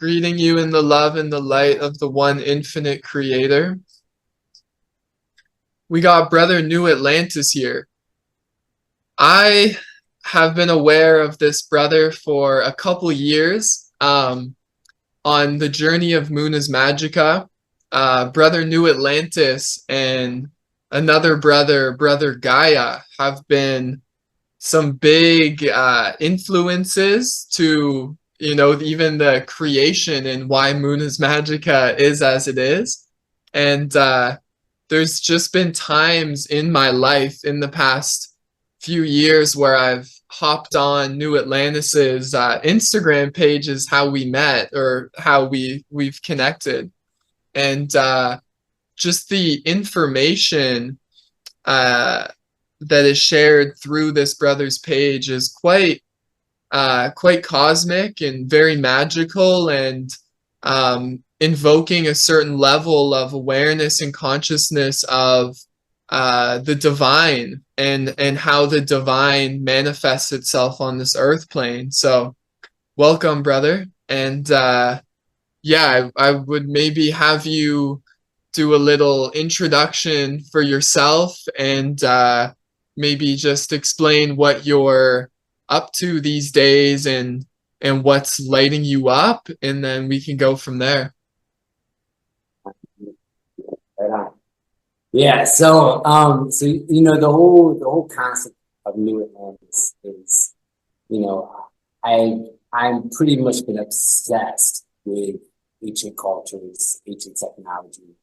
greeting you in the love and the light of the one infinite creator. We got Brother New Atlantis here. I have been aware of this brother for a couple years on the journey of Moona's Magica. Brother New Atlantis and another brother, Brother Gaia, have been some big influences to, even the creation and why Moona's Magica is as it is. And there's just been times in my life in the past few years where I've hopped on New Atlantis's Instagram page is how we met or how we've connected. And just the information that is shared through this brother's page is quite cosmic and very magical, and invoking a certain level of awareness and consciousness of the divine and how the divine manifests itself on this earth plane. So welcome, brother. And I would maybe have you do a little introduction for yourself and maybe just explain what you're up to these days and what's lighting you up, and then we can go from there. Right on. Yeah, so the whole concept of New Atlantis is, I'm pretty much been obsessed with ancient cultures, ancient technology,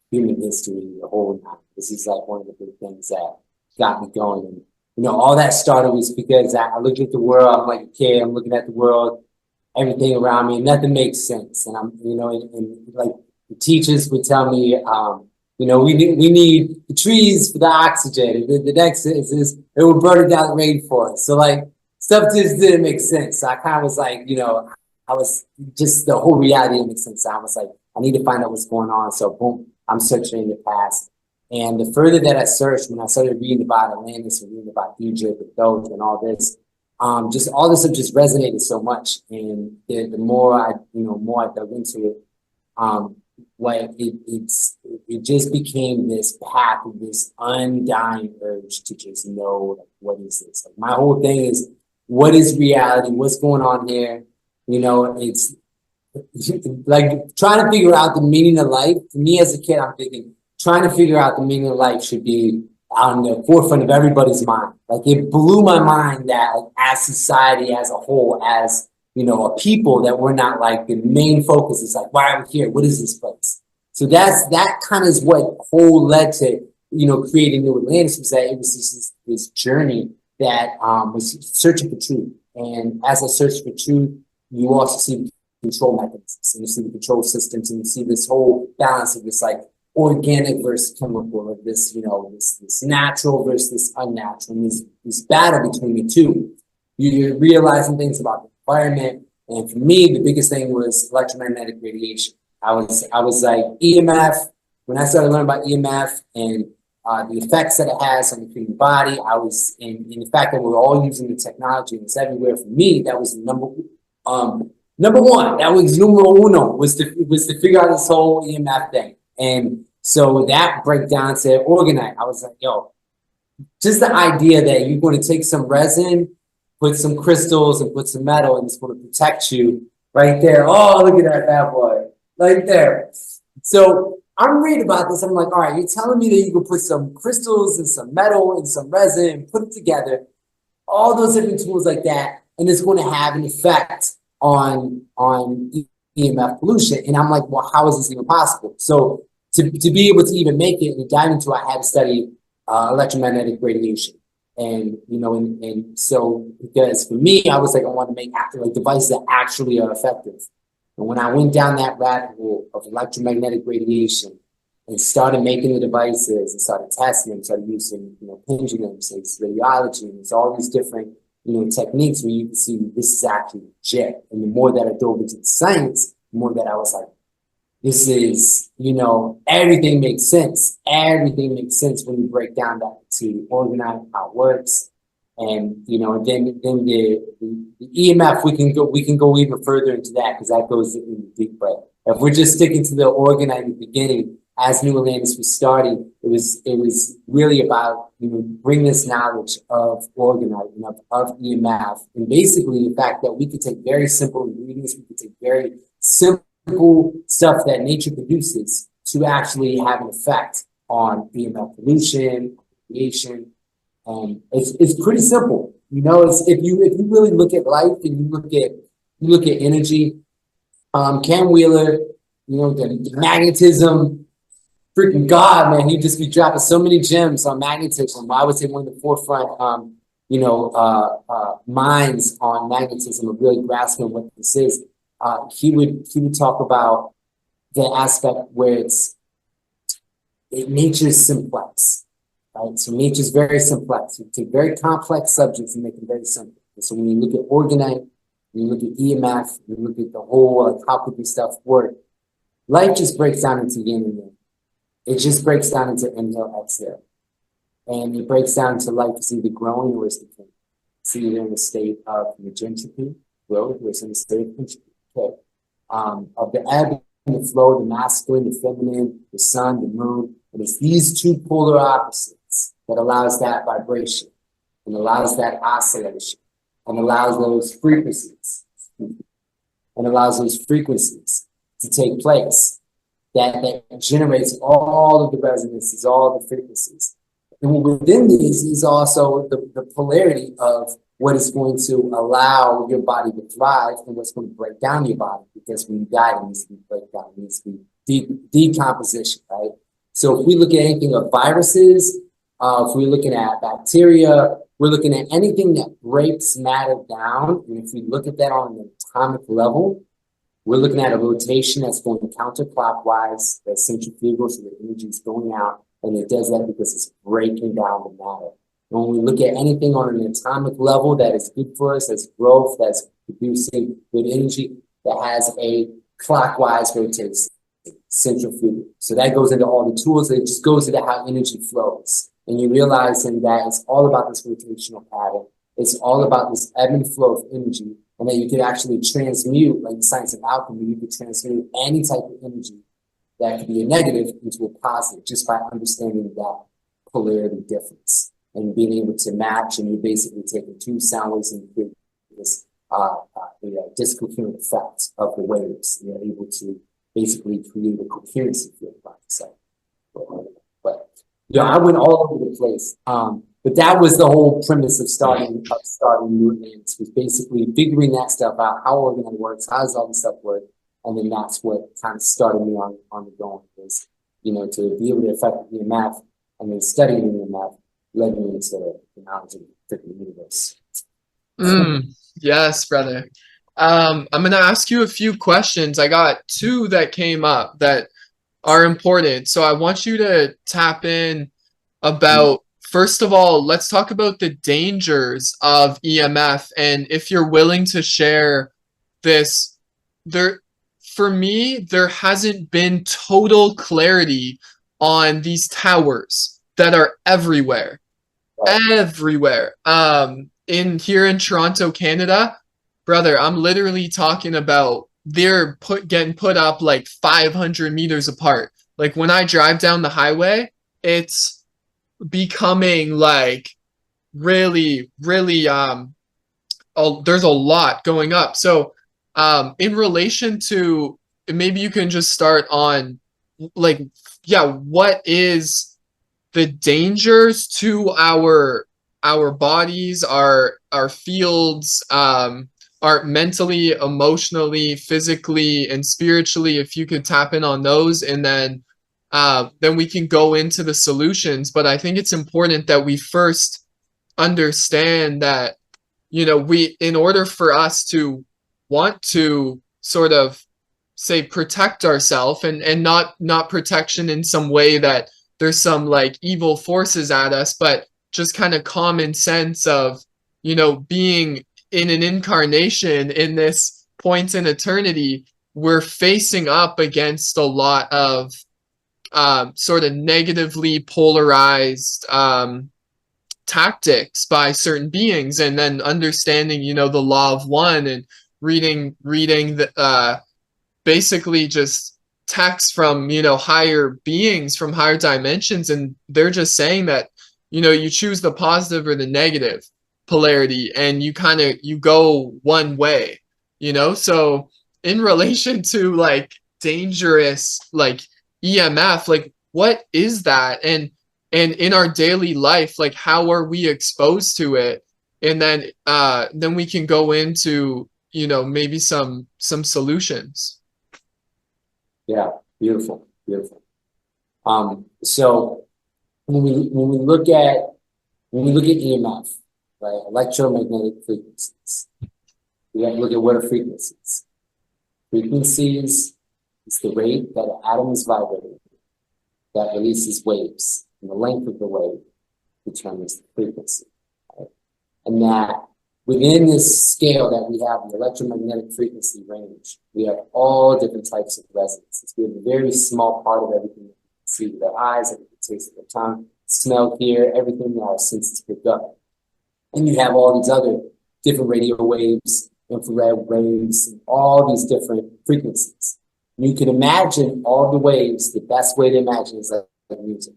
human history, the whole nine. This is like one of the big things that got me going. And all that started was because I looked at the world. I'm like a kid. I'm looking at the world, everything around me, nothing makes sense. And and like the teachers would tell me, we need the trees for the oxygen. The next is it will burn down the rainforest. So like stuff just didn't make sense. So I kind of was like, I was just the whole reality didn't make sense. So I was like, I need to find out what's going on. So boom, I'm searching in the past. And the further that I searched, when I started reading about Atlantis and reading about Egypt and those and all this, just all this stuff just resonated so much. And the more I dug into it, it just became this path of this undying urge to just know, like, what is this? Like, my whole thing is, what is reality? What's going on here? It's like trying to figure out the meaning of life. For me as a kid, I'm thinking trying to figure out the meaning of life should be on the forefront of everybody's mind. Like, it blew my mind that, like, as society as a whole, as a people, that we're not like the main focus. Is like, why are we here? What is this place? So that kind of is what whole led to creating New Atlantis, was that it was this journey that was searching for truth. And as I searched for truth, you also see control mechanisms, and you see the control systems, and you see this whole balance of this like organic versus chemical, of this this natural versus this unnatural, and this battle between the two. You're realizing things about the environment. And for me, the biggest thing was electromagnetic radiation. I was like EMF. When I started learning about EMF and the effects that it has on the human body, I was in the fact that we're all using the technology and it's everywhere. For me, that was number one. That was numero uno, was to figure out this whole EMF thing. And so that breakdown to Orgone, I was like, yo, just the idea that you're going to take some resin, put some crystals, and put some metal, and it's going to protect you right there. Oh, look at that bad boy right there. So I'm reading about this. I'm like, all right, you're telling me that you can put some crystals and some metal and some resin and put it together, all those different tools like that, and it's going to have an effect on EMF pollution. And I'm like, well, how is this even possible? So to be able to even make it and dive into it, I had to study electromagnetic radiation. And and so, because for me, I was like, I want to make devices that actually are effective. And when I went down that rabbit hole of electromagnetic radiation and started making the devices and started testing them, started using pendulums, it's radiology, and it's all these different techniques where you can see this is actually legit. And the more that I dove into the science, the more that I was like, this is, everything makes sense. Everything makes sense when you break down that to organize how it works. And then the EMF, we can go even further into that because that goes in deep. But if we're just sticking to the organ at the beginning, as New Atlantis was starting, it was really about bring this knowledge of organizing of EMF, and basically the fact that we could take very simple ingredients, we could take very simple stuff that nature produces to actually have an effect on EMF pollution, radiation. It's pretty simple. It's if you really look at life and you look at energy, Cam Wheeler, the magnetism, freaking God, man, he'd just be dropping so many gems on magnetism. I would say one of the forefront minds on magnetism of really grasping what this is. He would talk about the aspect where nature's simplex. Right? So nature's very simplex. You take very complex subjects and make them very simple. And so when you look at orgonite, when you look at EMF, you look at the whole how could this stuff work, life just breaks down into yin and yang. It just breaks down into inhale, exhale. And it breaks down into life is either growing or it's decaying. It's either in a state of magentropy, growth, or it's in a state of entropy, okay. Of the ebb and the flow, the masculine, the feminine, the sun, the moon. And it's these two polar opposites that allows that vibration and allows that oscillation and allows those frequencies to take place that generates all of the resonances, all the frequencies. And within these is also the polarity of what is going to allow your body to thrive and what's going to break down your body, because when you die, it needs to be breakdown, it needs to be decomposition, right? So if we look at anything of viruses, if we're looking at bacteria, we're looking at anything that breaks matter down. And if we look at that on an atomic level, we're looking at a rotation that's going counterclockwise, that's centrifugal, so the energy is going out, and it does that because it's breaking down the matter. And when we look at anything on an atomic level that is good for us, that's growth, that's producing good energy, that has a clockwise rotation, centrifugal. So that goes into all the tools. It just goes into how energy flows. And you realize in that it's all about this rotational pattern. It's all about this ebb and flow of energy. And that you could actually transmute, like the science of alchemy, you could transmute any type of energy that could be a negative into a positive just by understanding that polarity difference and being able to match. And you're basically taking two sound waves and create this discoherent effect of the waves. You're able to basically create a coherency field, like I said. But I went all over the place. But that was the whole premise of starting New Atlantis, was basically figuring that stuff out, how orgone works, how does all this stuff work, and then that's what kind of started me on the going, was to be able to affect the EMF, and then studying the EMF led me into the knowledge of the universe. Yes, brother. I'm gonna ask you a few questions. I got two that came up that are important, so I want you to tap in about. First of all, let's talk about the dangers of EMF, and if you're willing to share this. For me, there hasn't been total clarity on these towers that are everywhere. Everywhere. Here in Toronto, Canada, brother, I'm literally talking about they're getting put up like 500 meters apart. Like when I drive down the highway, it's becoming like really there's a lot going up. So in relation to, maybe you can just start on like, what is the dangers to our bodies, our fields, our mentally, emotionally, physically, and spiritually, if you could tap in on those, and then we can go into the solutions. But I think it's important that we first understand that, in order for us to want to sort of say protect ourselves, and not protection in some way that there's some like evil forces at us, but just kind of common sense of, being in an incarnation in this point in eternity, we're facing up against a lot of sort of negatively polarized tactics by certain beings, and then understanding, you know, the law of one, and reading the basically just texts from, you know, higher beings from higher dimensions, and they're just saying that, you know, you choose the positive or the negative polarity, and you kind of, you go one way, you know. So in relation to like dangerous like EMF, like what is that, and in our daily life, like how are we exposed to it, and then we can go into, you know, maybe some solutions. Yeah, beautiful, beautiful. So when we look at EMF, right, electromagnetic frequencies, we have to look at what are frequencies. Frequencies is the rate that an atom is vibrating that releases waves, and the length of the wave determines the frequency. Right? And that within this scale that we have, the electromagnetic frequency range, we have all different types of resonances. We have a very small part of everything that we can see with our eyes, everything we taste with our tongue, smell, hear, everything that our senses pick up. And you have all these other different radio waves, infrared waves, and all these different frequencies. And you can imagine all the waves. The best way to imagine is like music,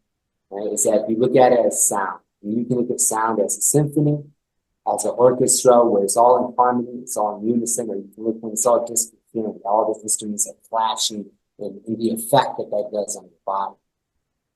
right? Is that if you look at it as sound, and you can look at sound as a symphony, as an orchestra, where it's all in harmony, it's all in unison, or you can look when it's all just, you know, all the instruments are flashing, and the effect that that does on your body.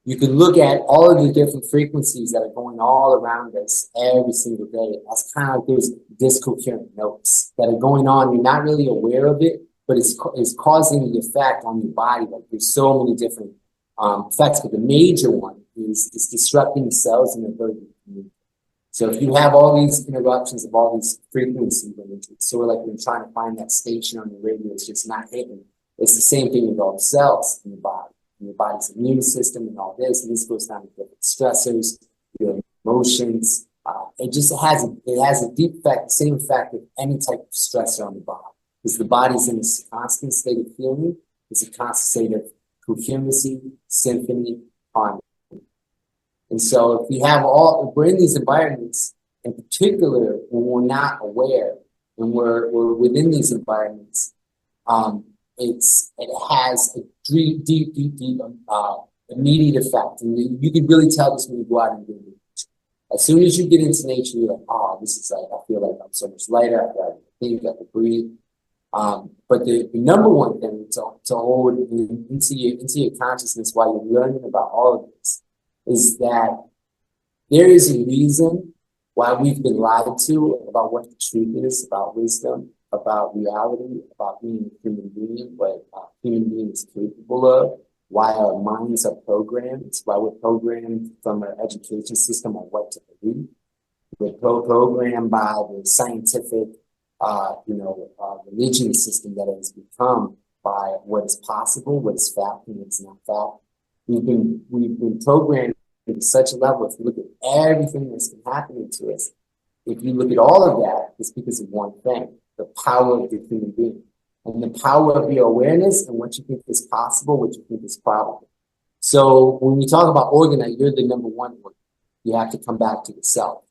You can look at all of the different frequencies that are going all around us every single day. That's kind of like those discoherent notes that are going on. You're not really aware of it, but it's causing the effect on your body. Like there's so many different effects, but the major one is disrupting the cells and their ability to communicate. So if you have all these interruptions of all these frequency ranges, it's sort of like you're trying to find that station on your radio, it's just not hitting. It's the same thing with all the cells in your body, and your body's immune system and all this. And this goes down to different stressors, your emotions. It has a deep effect, the same effect of any type of stressor on the body. Because the body's in this constant state of healing, it's a constant state of coherency, symphony, harmony. And so if we're in these environments, in particular, when we're not aware and we're within these environments, it has a deep immediate effect. And you can really tell this when you go out and do it. As soon as you get into nature, you're like, oh, this is like, I feel like I'm so much lighter, I can think, I can breathe. But the number one thing to hold into your consciousness while you're learning about all of this is that there is a reason why we've been lied to about what the truth is, about wisdom, about reality, about being a human being, what a human being is capable of, why our minds are programmed, why we're programmed from our education system on what to believe. We're programmed by the scientific, religion system that has become by what is possible, what is fact, and what's not fact. We've been programmed to such a level. If you look at everything that's been happening to us, if you look at all of that, it's because of one thing: the power of the human being, and the power of your awareness and what you think is possible, what you think is probable. So when we talk about Orgone, you're the number one one. You have to come back to yourself,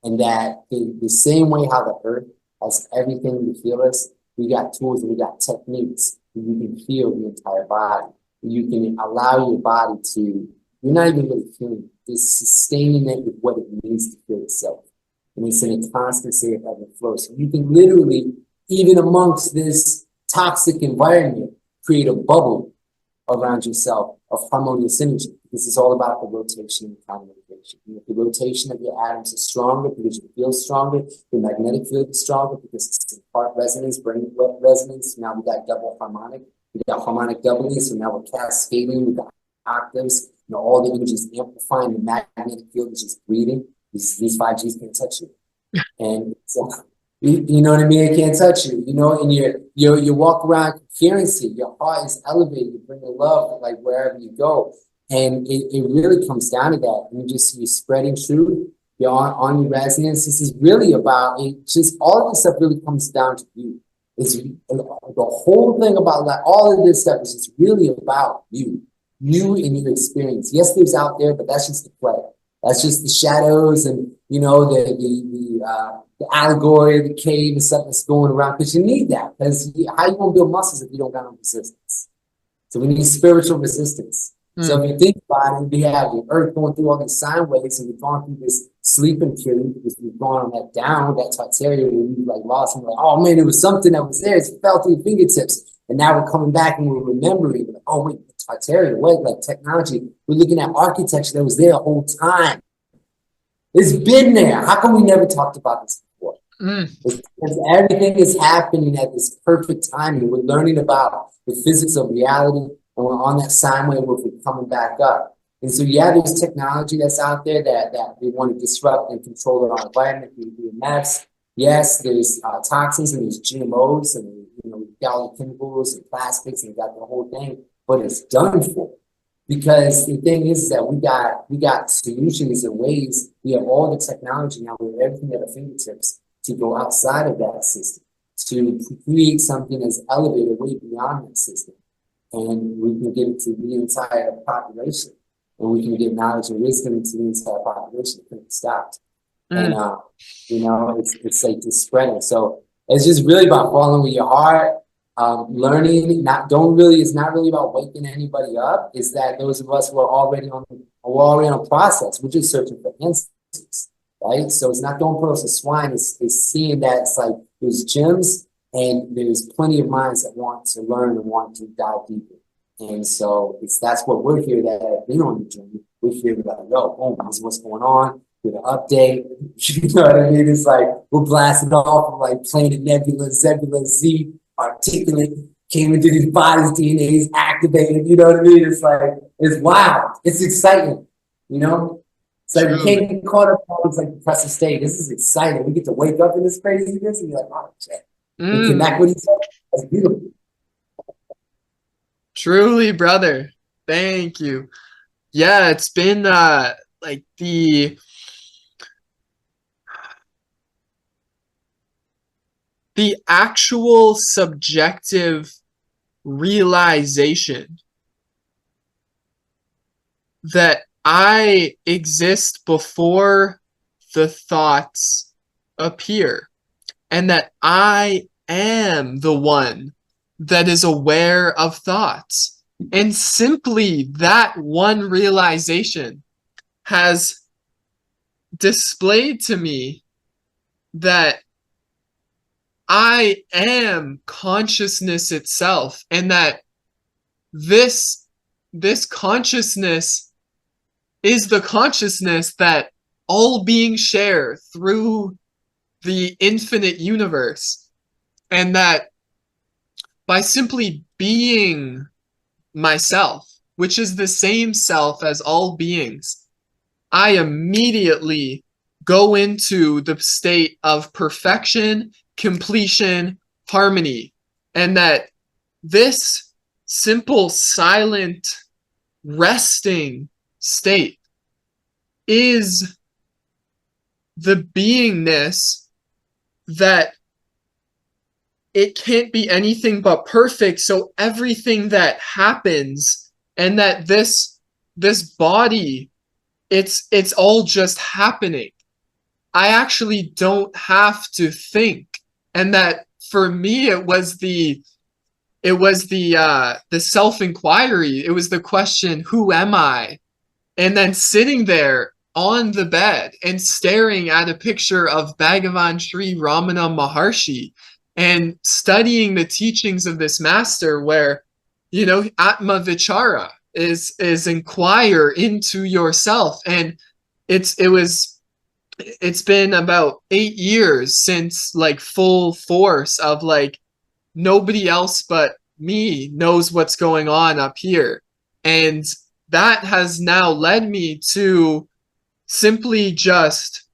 and that the same way how the earth has everything to heal us, we got tools and we got techniques that you can heal the entire body. You can allow your body to, you're not even really healing, just sustaining it with what it needs to heal itself. And it's in a constant state of ebb and flow. So you can literally, even amongst this toxic environment, create a bubble around yourself of harmonious energy. This is all about the rotation and counter-rotation. And if the rotation of your atoms is stronger because you feel stronger, the magnetic field is stronger because it's in heart resonance, brain resonance. Now we got double harmonic. We got harmonic doubling, so now we're cascading with the octaves. You know, all the energy is amplifying. The magnetic field is just breathing. These 5Gs can't touch you. And so, you know what I mean? It can't touch you, you know, and you walk around coherency, your heart is elevated, you bring the love like wherever you go. And it really comes down to that. And you're spreading truth, you're on your resonance. This is really about it, just all of this stuff really comes down to you. It's the whole thing about like all of this stuff is just really about you and your experience. Yes, there's out there, but that's just the play. That's just the shadows and you know, the allegory of the cave and stuff that's going around, because you need that. Because how you gonna build muscles if you don't got no resistance? So we need spiritual resistance. So Mm, if you think about it, we have the earth going through all these sine waves, and we've gone through this sleeping period because we've gone on that down, that Tartaria, where we like lost and we're like, oh man, it was something that was there. It fell through your fingertips. And now we're coming back and we're remembering, like, oh wait, Tartaria, wait, like technology. We're looking at architecture that was there the whole time. It's been there. How come we never talked about this before? mm, It's because everything is happening at this perfect timing. We're learning about the physics of reality, and we're on that sine wave where we're coming back up. And so, yeah, there's technology that's out there that we want to disrupt and control our environment through EMFs. Yes, there's toxins and there's GMOs and we've got all the chemicals and plastics and we got the whole thing, but it's done for. Because the thing is that we got solutions and ways. We have all the technology now. We have everything at our fingertips to go outside of that system, to create something that's elevated way beyond that system. And we can give it to the entire population. And we can give knowledge and wisdom to the entire population. It can be stopped. And mm. it's like just spreading. So it's just really about following with your heart, learning. It's not really about waking anybody up. It's that those of us who are already on process. We're just searching for answers, right? So it's not don't put us a swine. It's seeing that it's like there's gems and there's plenty of minds that want to learn and want to dive deeper. And so that's what we're here that have been on the journey. We're here to like, yo, boom, this is what's going on. With an update, you know what I mean? It's like we're blasting off of like Planet Nebula, Zebula, Z, articulate, came into these bodies, DNA is activated, you know what I mean? It's like, it's wild. It's exciting, you know? It's like we Truly. can't get caught up on this like depressive state. This is exciting. We get to wake up in this craziness and you're like, oh shit. We Mm, connect with each other. That's beautiful. truly, brother. Thank you. Yeah, it's been like the actual subjective realization that I exist before the thoughts appear, and that I am the one that is aware of thoughts. And simply that one realization has displayed to me that I am consciousness itself, and that this this consciousness is the consciousness that all beings share through the infinite universe, and that by simply being myself, which is the same self as all beings, I immediately go into the state of perfection, completion, harmony, and that this simple, silent, resting state is the beingness that it can't be anything but perfect. So everything that happens, and that this body, it's all just happening. I actually don't have to think. And that for me it was the self-inquiry. It was the question, who am I? And then sitting there on the bed and staring at a picture of Bhagavan Sri Ramana Maharshi and studying the teachings of this master, where Atma Vichara is inquire into yourself. And it's been about 8 years since like full force of like nobody else but me knows what's going on up here. And that has now led me to simply just,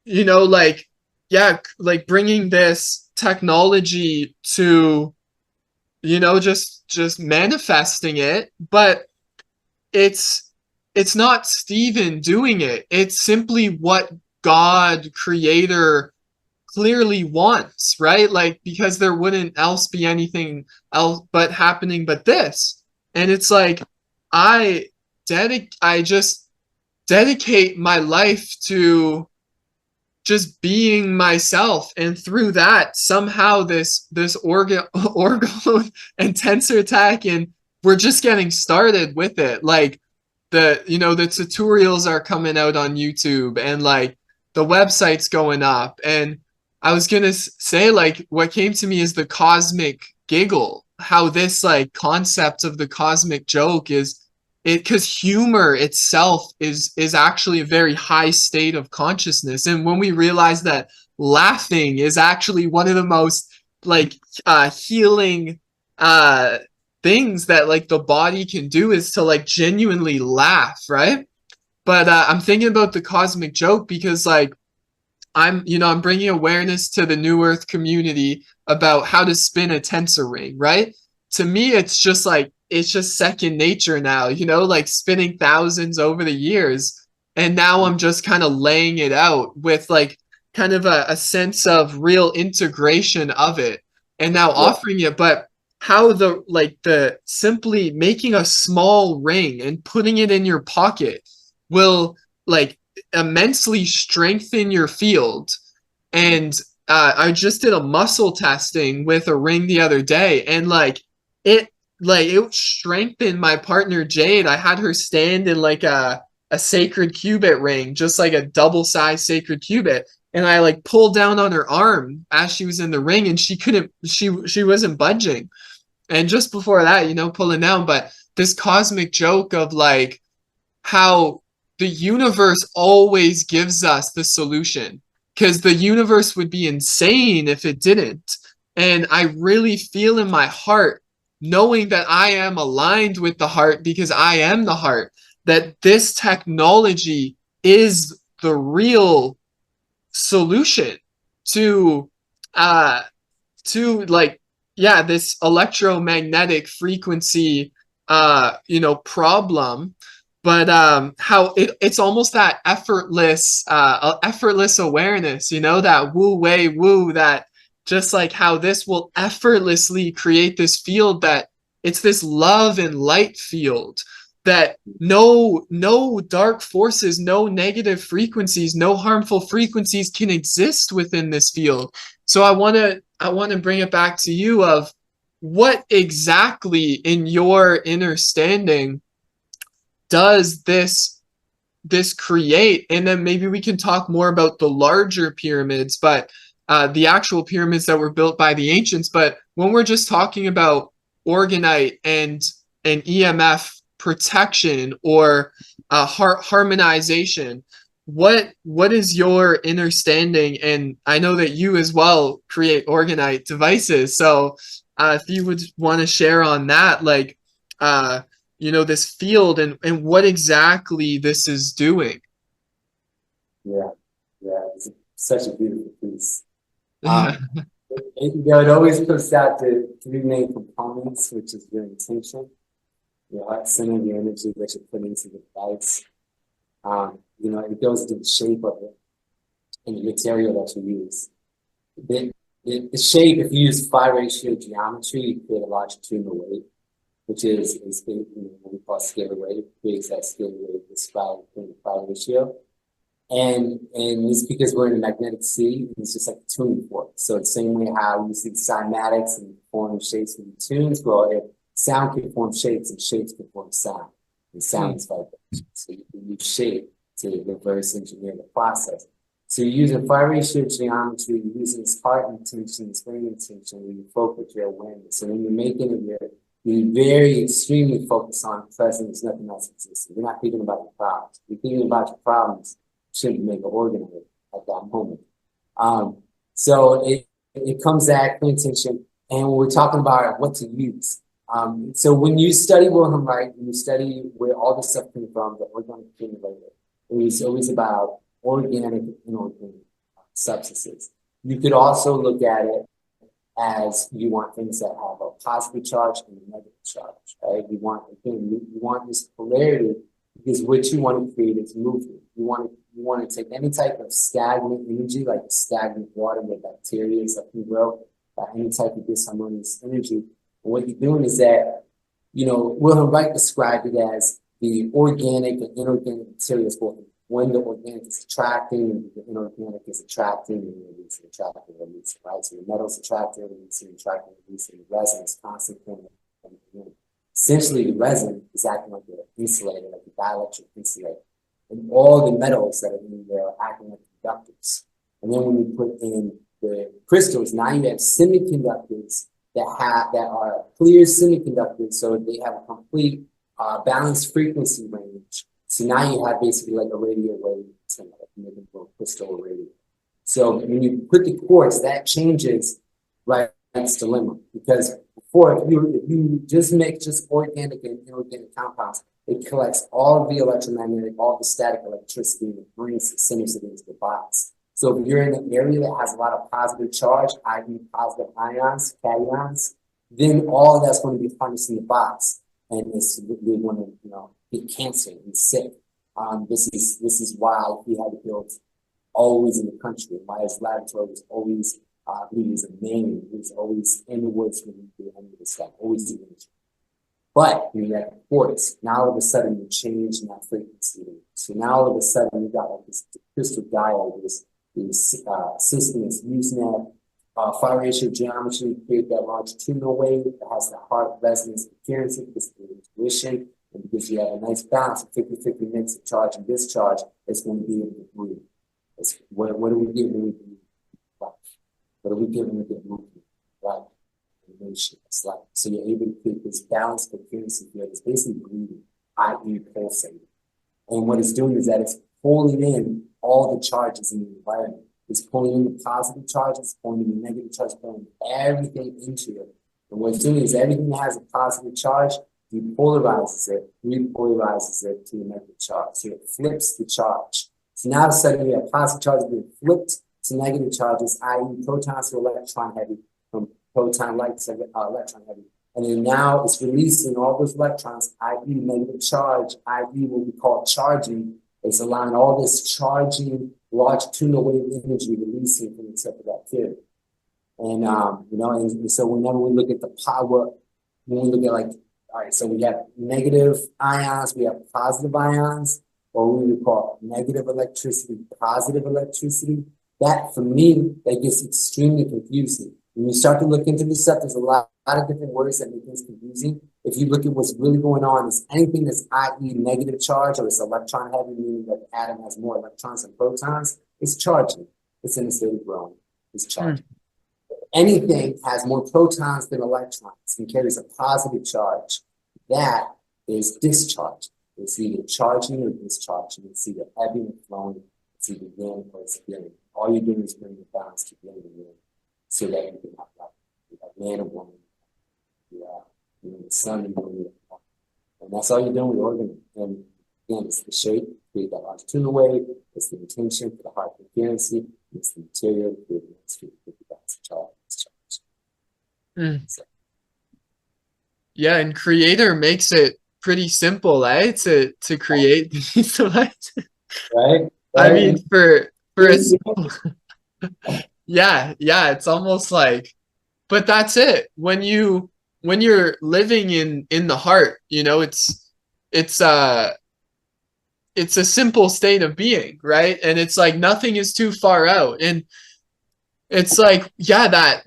like, yeah, like bringing this technology to, just manifesting it. But it's not Steven doing it. It's simply what God, creator, clearly wants, right? Like, because there wouldn't else be anything else but happening but this. And it's like I I just dedicate my life to just being myself, and through that somehow this orgone and tensor tech, and we're just getting started with it. Like the tutorials are coming out on YouTube, and like the website's going up. And I was gonna say, like, what came to me is the cosmic giggle, how this like concept of the cosmic joke is it, because humor itself is actually a very high state of consciousness. And when we realize that laughing is actually one of the most like healing uh things that like the body can do, is to like genuinely laugh, right? But I'm thinking about the cosmic joke because like I'm bringing awareness to the New Earth community about how to spin a tensor ring, right? To me, it's just second nature now, like spinning thousands over the years. And now I'm just kind of laying it out with like kind of a sense of real integration of it, and now Yeah. offering it. But how the simply making a small ring and putting it in your pocket will like immensely strengthen your field. And I just did a muscle testing with a ring the other day, and it it strengthened my partner Jade. I had her stand in like a sacred cubit ring, just like a double size sacred cubit. And I like pulled down on her arm as she was in the ring, and she wasn't budging. And just before that, pulling down. But this cosmic joke of like how the universe always gives us the solution, because the universe would be insane if it didn't. And I really feel in my heart, knowing that I am aligned with the heart because I am the heart, that this technology is the real solution to uh like, yeah, this electromagnetic frequency problem. But how it's almost that effortless awareness, that woo way woo, that just like how this will effortlessly create this field, that it's this love and light field, that no dark forces, no negative frequencies, no harmful frequencies can exist within this field. So I want to bring it back to you of what exactly in your understanding does this create. And then maybe we can talk more about the larger pyramids, but the actual pyramids that were built by the ancients. But when we're just talking about orgonite and EMF protection, or harmonization, what is your understanding? And I know that you as well create orgonite devices, so if you would want to share on that, like this field, and what exactly this is doing. Yeah, yeah, it's such a beautiful piece. It always comes down to three main components, which is your intention, your heart center, the energy that you put into the device. It goes to the shape of it and the material that you use. The shape, if you use phi ratio geometry, you create a longitudinal wave, which is what we call scalar wave, creates that scalar wave described in the phi ratio. And it's because we're in a magnetic sea, it's just like a tuning fork. So the same way how you see cymatics and form shapes with the tunes, well, if sound can form shapes and shapes can form sound. And sound is vibration. So you can use shape to reverse engineer the process. So you're using phi ratio geometry, you're using this heart intention, this brain intention, where you focus your awareness. So when you're making it, you're very extremely focused on present. There's nothing else existing. You're not thinking about your problems. You're thinking about your problems. Shouldn't make an organ of it at that moment. So it comes at intention, and we're talking about what to use. So when you study Wilhelm Reich, when you study where all this stuff came from, the organic accumulator, it was always about organic and inorganic substances. You could also look at it as you want things that have a positive charge and a negative charge, right? You want this polarity, because what you want to create is movement. You want to take any type of stagnant energy, like stagnant water where bacteria that can grow, any type of disharmonious energy. And what you're doing is that, Wilhelm Reich described it as the organic and inorganic materials, both when the organic is attracting and the inorganic is attracting and releasing, attracting, releasing, right? So the metal's attracting, releasing, attracting, releasing, the resin is constantly. Essentially, the resin is acting like an insulator, like a dielectric insulator. And all the metals that are in there are acting like conductors. And then when you put in the crystals, now you have semiconductors that are clear semiconductors, so they have a complete balanced frequency range. So now you have basically like a radio wave, like maybe a crystal radio. So when you put the quartz, that changes, right? That's dilemma, because before, if you just make just organic and inorganic compounds, it collects all of the electromagnetic, all the static electricity, and it brings it, centers it into the box. So if you're in an area that has a lot of positive charge, i.e. positive ions, cations, then all of that's going to be harnessed in the box. And it's really going to, get cancer and sick. This is why we had to build always in the country, why his laboratory was always, he was a man, he was always in the woods when he did any of this stuff, always in the But when you have quartz, now all of a sudden you change in that frequency. So now all of a sudden you got like this crystal diode, this system that's using that phi ratio geometry to create that longitudinal wave that has the heart resonance appearance, because of the intuition, and because you have a nice balance of 50-50 mix of charge and discharge, it's going to be able to breathe. What do we get when we breathe? Life. What do we get when we get movement? Life. It's like, so you're able to create this balanced appearance field. It's basically breathing, i.e. pulsating. And what it's doing is that it's pulling in all the charges in the environment. It's pulling in the positive charges, pulling in the negative charges, pulling everything into it. And what it's doing is everything that has a positive charge, depolarizes it, repolarizes it to a negative charge. So it flips the charge. So now suddenly you have positive charges being flipped to negative charges, i.e. protons to electron heavy, from proton light to electron heavy. And then now it's releasing all those electrons, i.e. negative charge, i.e. what we call charging. It's allowing all this charging longitudinal wave energy releasing from the tip of that field. And, and so whenever we look at the power, when we look at like, all right, so we have negative ions, we have positive ions, or what we would call negative electricity, positive electricity. That, for me, that gets extremely confusing. When you start to look into this stuff, there's a lot of different words that make things confusing. If you look at what's really going on, is anything that's i.e. negative charge or it's electron heavy, meaning that the atom has more electrons than protons, it's charging. It's in a state of growing. It's charging. Anything has more protons than electrons and carries a positive charge, that is discharge. It's either charging or discharging. It's either ebbing or flowing. It's either yin or it's yin. All you're doing is bringing the balance to yin and yin, so that you can have like man and woman, the sun and moon, and that's all you're doing with organ. And again, it's the shape, create that longitudinal wave. It's the intention for the heart coherency. It's the material, create the atmosphere, create the balance of charge. So. Yeah, and Creator makes it pretty simple, to create these lights. Right. I mean, for a simple, yeah, it's almost like, but that's it. When you're living in the heart, it's a simple state of being, right? And it's like nothing is too far out, and it's like, yeah, that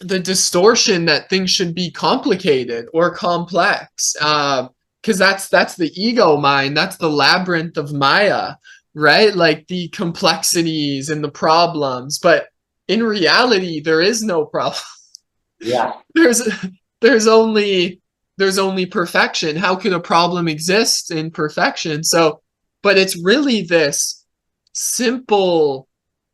the distortion that things should be complicated or complex, because that's the ego mind, that's the labyrinth of Maya, right? Like the complexities and the problems, but in reality there is no problem. Yeah. There's only perfection. How could a problem exist in perfection? So, but it's really this simple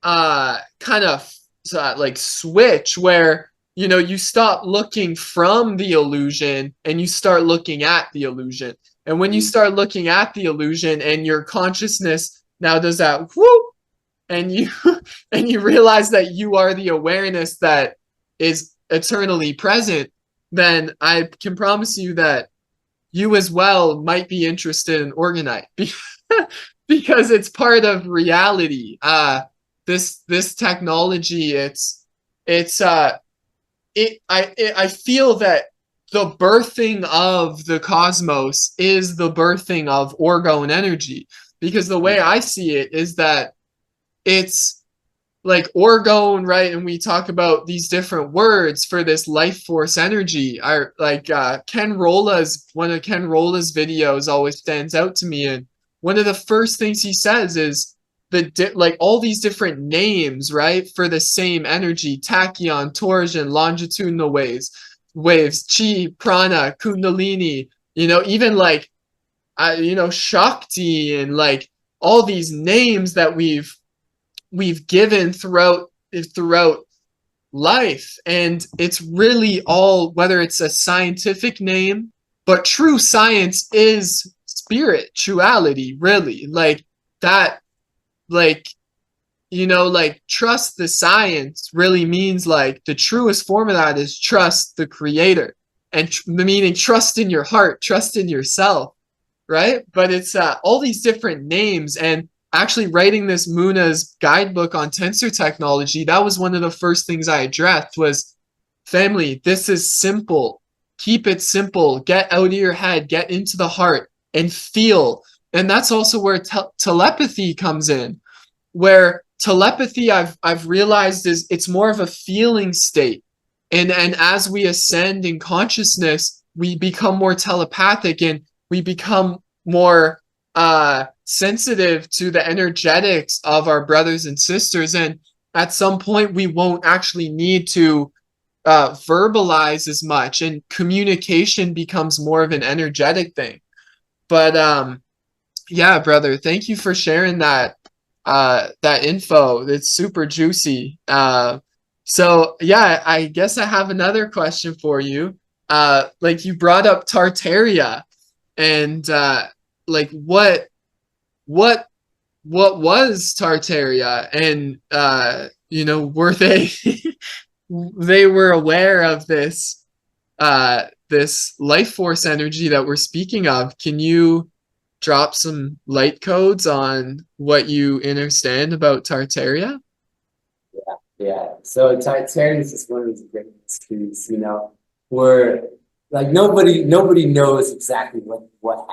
kind of like switch where you stop looking from the illusion and you start looking at the illusion. And when you start looking at the illusion and your consciousness now does that whoop, and you and you realize that you are the awareness that is eternally present, then I can promise you that you as well might be interested in Orgonite because it's part of reality. This technology, I feel that the birthing of the cosmos is the birthing of orgone energy. Because the way I see it is that it's like orgone, right? And we talk about these different words for this life force energy. Are like one of Ken Rola's videos always stands out to me, and one of the first things he says is like all these different names, right, for the same energy: tachyon, torsion, longitudinal waves, chi, prana, kundalini. Even like Shakti, and like all these names that we've given throughout life. And it's really all, whether it's a scientific name, but true science is spirituality, really. Like that, like like trust the science really means like the truest form of that is trust the creator, and meaning trust in your heart, trust in yourself, right? But it's all these different names. And actually writing this Moona's guidebook on tensor technology, that was one of the first things I addressed was, family, this is simple. Keep it simple. Get out of your head, get into the heart and feel. And that's also where telepathy comes in, where telepathy I've realized is it's more of a feeling state. And as we ascend in consciousness, we become more telepathic, and we become more sensitive to the energetics of our brothers and sisters. And at some point, we won't actually need to verbalize as much, and communication becomes more of an energetic thing. But yeah, brother, thank you for sharing that info. It's super juicy. So yeah, I guess I have another question for you. Like you brought up Tartaria, and like what what was Tartaria, and were they they were aware of this life force energy that we're speaking of? Can you drop some light codes on what you understand about Tartaria? Yeah. So Titanic is one of those great mysteries, where like nobody knows exactly what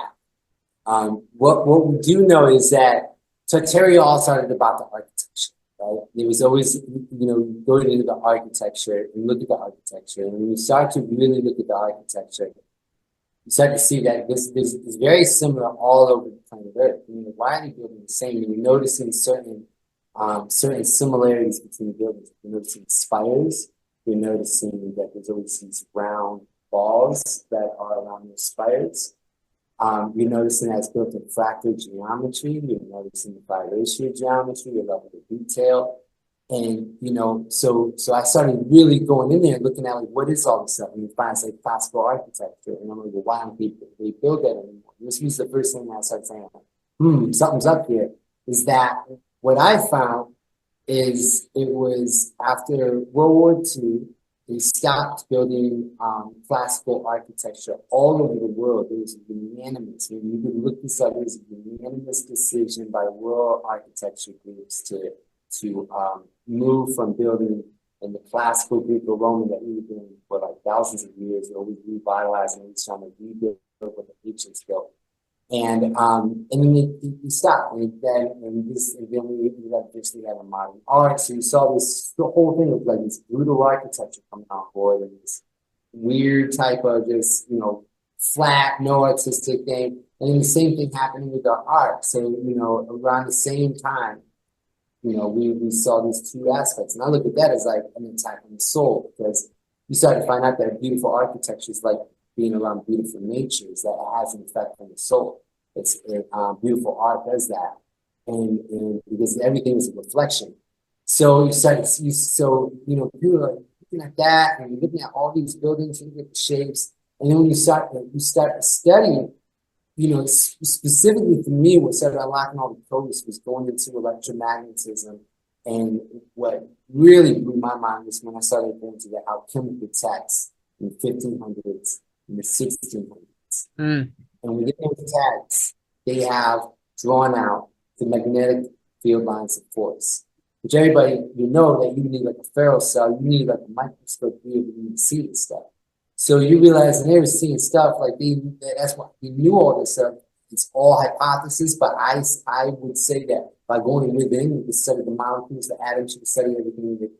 happened. What we do know is that Tartaria all started about the architecture, right? There was always, going into the architecture and look at the architecture. And when you start to really look at the architecture, you start to see that this is very similar all over the planet Earth. Why are they building the same? And you're noticing certain similarities between buildings. You're noticing spires. You're noticing that there's always these round balls that are around the spires. You're noticing that it's built in fractal geometry. You're noticing the biratio geometry, your level of detail. And, so I started really going in there and looking at like, what is all this stuff? And you find it's like classical architecture. And I'm like, well, why don't they build that anymore? This was the first thing that I started saying, something's up here. Is that what I found is it was after World War II, they stopped building classical architecture all over the world. There was a unanimous, and you can look this up, there was a unanimous decision by world architecture groups to move from building in the classical Greco-Roman that we've been for like thousands of years, or we revitalizing and trying to rebuild what the ancients built. And then it stopped, and then we eventually had a modern art. So you saw the whole thing of like this brutal architecture coming on board, and this weird type of just flat, no artistic thing. And then the same thing happening with our art. So around the same time, we saw these two aspects, and I look at that as like an attack on the soul, because you start to find out that beautiful architecture is like being around beautiful natures, that it has an effect on the soul. It's beautiful art does that, and because everything is a reflection. So you start to see, people are looking at that, and you're looking at all these buildings, you get the shapes, and then when you start studying, specifically for me, what started unlocking all the codes was going into electromagnetism. And what really blew my mind was when I started going to the alchemical texts in the 1500s, in the 1600s. Mm. And within those texts, they have drawn out the magnetic field lines of force, which everybody, that you need like a ferrocell, you need like a microscope to be able to see this stuff. So you realize, and they were seeing stuff like that's why we knew all this stuff. It's all hypothesis, but I would say that by going within, you can study the molecules, the atoms, you can study everything that,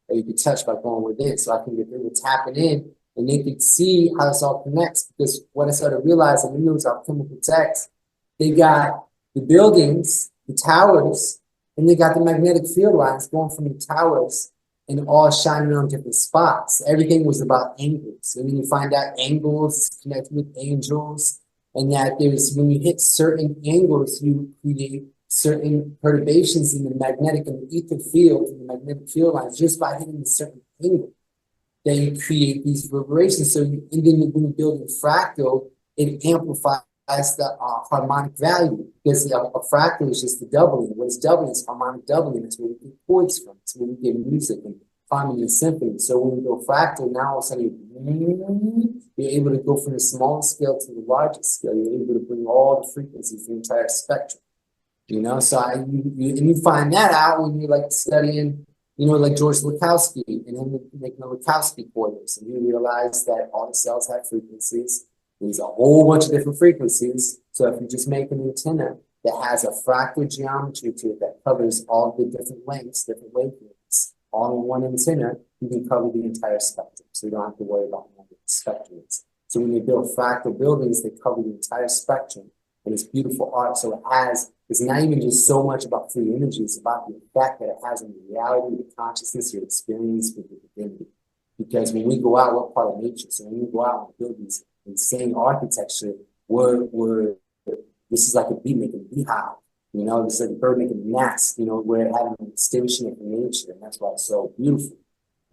that you could touch by going within. So I think that they were tapping in and they could see how this all connects. Because what I started realizing, when there was our chemical text, they got the buildings, the towers, and they got the magnetic field lines going from the towers and all shining on different spots. Everything was about angles. And then you find out angles connected with angels, and that there's, when you hit certain angles, you create certain perturbations in the magnetic and the ether field, in the magnetic field lines, just by hitting a certain angle. Then you create these reverberations. So and then when you build a fractal, it amplifies the harmonic value, because a fractal is just the doubling. What is doubling is harmonic doubling. That's where we get chords from. It's where we get music and harmony and symphony. So when you go fractal, now all of a sudden you're able to go from the smallest scale to the largest scale. You're able to bring all the frequencies, the entire spectrum. So you find that out when you're like studying, like George Lakowski and him making the Lakowski coils, and you realize that all the cells have frequencies. There's a whole bunch of different frequencies. So if you just make an antenna that has a fractal geometry to it that covers all the different lengths, different wavelengths, all in one antenna, you can cover the entire spectrum. So you don't have to worry about what the spectrum is. So when you build fractal buildings, they cover the entire spectrum. And it's beautiful art. So it's not even just so much about free energy, it's about the effect that it has on the reality, the consciousness, your experience with the divinity. Because when we go out, we're part of nature. So when we go out and build these insane architecture, this is like a bee making a beehive. It's like a bird making a nest, we're having an extension of nature, and that's why it's so beautiful.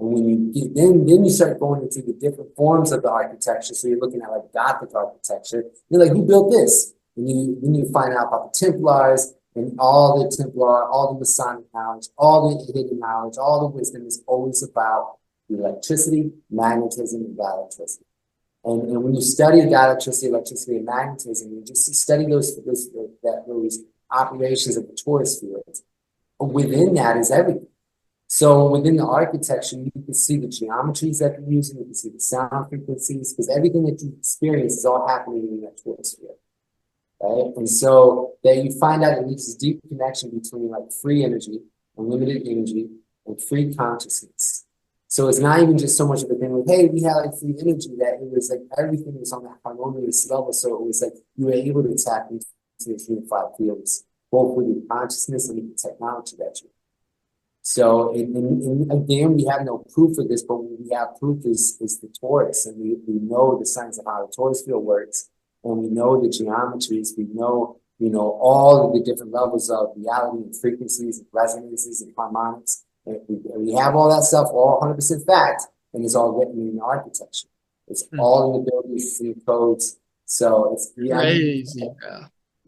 And when you get then you start going into the different forms of the architecture. So you're looking at like Gothic architecture. You're like, who built this? And then you find out about the Templars and all the Masonic knowledge, all the hidden knowledge, all the wisdom is always about the electricity, magnetism, and dielectricity. And when you study electricity, and magnetism, you just study those operations of the torus fields. Within that is everything. So within the architecture, you can see the geometries that they're using, you can see the sound frequencies, because everything that you experience is all happening in that torus field. Right? And so that you find out that there's this deep connection between like free energy, unlimited energy, and free consciousness. So it's not even just so much of a thing like, hey, we had like free energy, that it was like everything was on that harmonious level. So it was like you were able to tap into these unified fields, both with your consciousness and with the technology that you have. So and again, we have no proof of this, but what we have proof is the torus, and we know the science of how the torus field works, and we know the geometries, we know all of the different levels of reality and frequencies and resonances and harmonics. We have all that stuff, all 100% fact, and it's all written in the architecture. It's all in the buildings, in the codes. So it's crazy.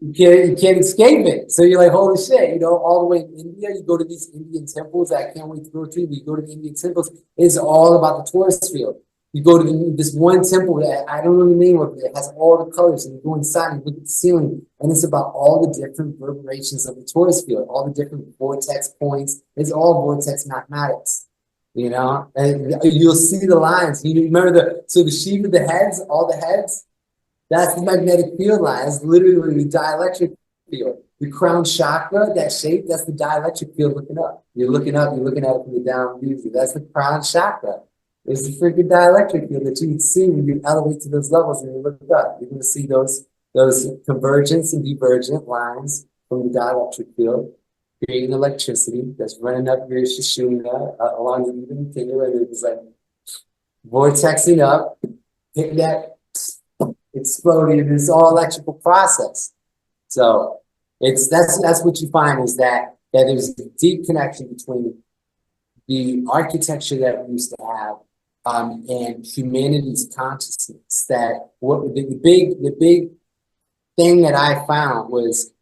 You can't escape it. So you're like, holy shit, all the way in India, you go to these Indian temples. I can't wait to go to. You go to the Indian temples, it's all about the torus field. You go to this one temple that I don't know the name of it. It has all the colors, and you go inside and look at the ceiling, and it's about all the different reverberations of the torus field, all the different vortex points. It's all vortex mathematics, and you'll see the lines. You remember the sheaf of the heads, all the heads? That's the magnetic field line. It's literally the dielectric field. The crown chakra, that shape, that's the dielectric field looking up. You're looking at it from the down view. That's the crown chakra. There's a freaking dielectric field that you can see when you elevate to those levels and you look up. You're going to see those convergence and divergent lines from the dielectric field, creating electricity that's running up your Shishuna along the even continuum, and it's like vortexing up, hitting that, exploding, and it's all electrical process. So that's what you find, is that there's a deep connection between the architecture that we used to have and humanity's consciousness. That what the big thing that I found was,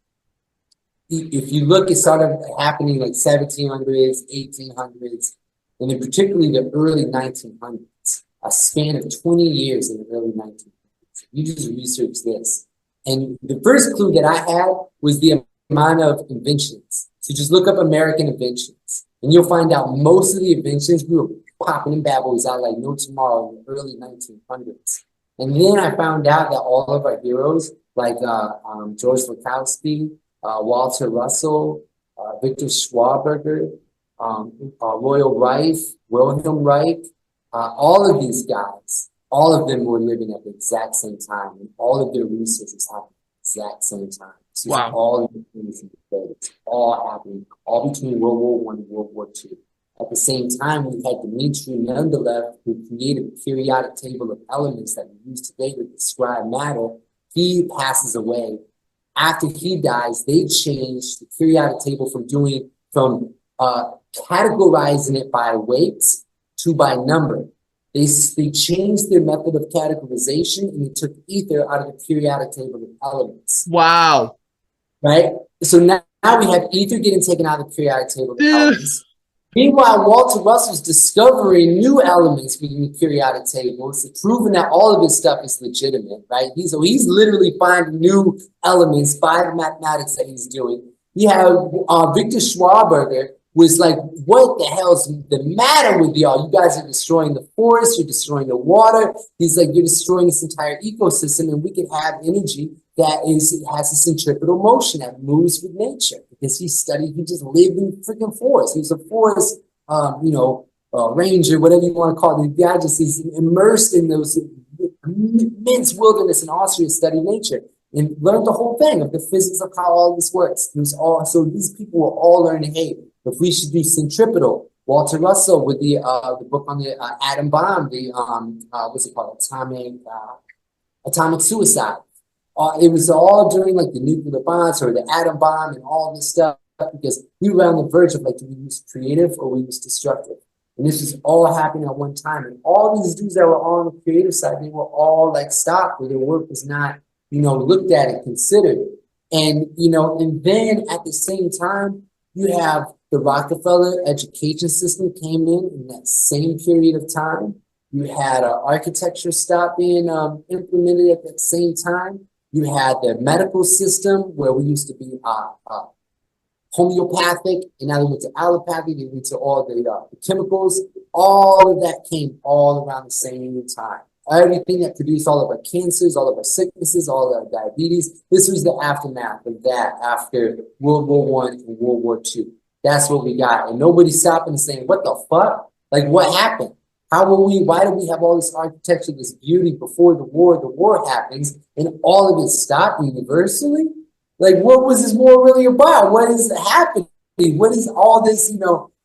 if you look, it started happening like 1700s, 1800s, and then particularly the early 1900s, a span of 20 years in the early 1900s. You just research this. And the first clue that I had was the amount of inventions. So just look up American inventions, and you'll find out most of the inventions, we were popping in bad boys out like no tomorrow in the early 1900s. And then I found out that all of our heroes, like George Lakowski, Walter Russell, Victor Schwaberger, Royal Reich, Wilhelm Reich, all of these guys, all of them were living at the exact same time, and all of their researches happened at the exact same time. This is Wow. all in the it's all happening, all between World War I and World War II. At the same time, we had Dmitri Mendeleev, who created a periodic table of elements that we use today to describe matter. He passes away. After he dies, they changed the periodic table from categorizing it by weights to by number. They changed their method of categorization, and they took ether out of the periodic table of elements. Wow. Right? So now we have ether getting taken out of the periodic table of elements. Meanwhile, Walter Russell's discovering new elements within the periodic table, so proving that all of his stuff is legitimate, right? He's literally finding new elements by the mathematics that he's doing. You have Victor Schwaberger was like, what the hell's the matter with y'all? You guys are destroying the forest, you're destroying the water. He's like, you're destroying this entire ecosystem, and we can have energy that has a centripetal motion that moves with nature, because he just lived in the freaking forest. He was a forest, ranger, whatever you want to call it. The guy just is immersed in those immense wilderness in Austria, studied nature and learned the whole thing of the physics of how all this works. So these people were all learning, hey, if we should do centripetal. Walter Russell with the book on the atom bomb, what's it called, atomic suicide. It was all during like the nuclear bombs or the atom bomb and all this stuff, because we were on the verge of like, do we use creative or we use destructive? And this was all happening at one time. And all these dudes that were on the creative side, they were all like stopped, where their work was not, looked at and considered. And, and then at the same time, you have the Rockefeller education system came in that same period of time. You had architecture stop being implemented at that same time. You had the medical system, where we used to be homeopathic, and now they went to allopathy, they went to all the chemicals. All of that came all around the same time. Everything that produced all of our cancers, all of our sicknesses, all of our diabetes, this was the aftermath of that after World War I and World War II. That's what we got. And nobody's stopping and saying, what the fuck? Like, what happened? Why do we have all this architecture, this beauty before the war happens, and all of it stopped universally? Like, what was this war really about? What is happening? What is all this,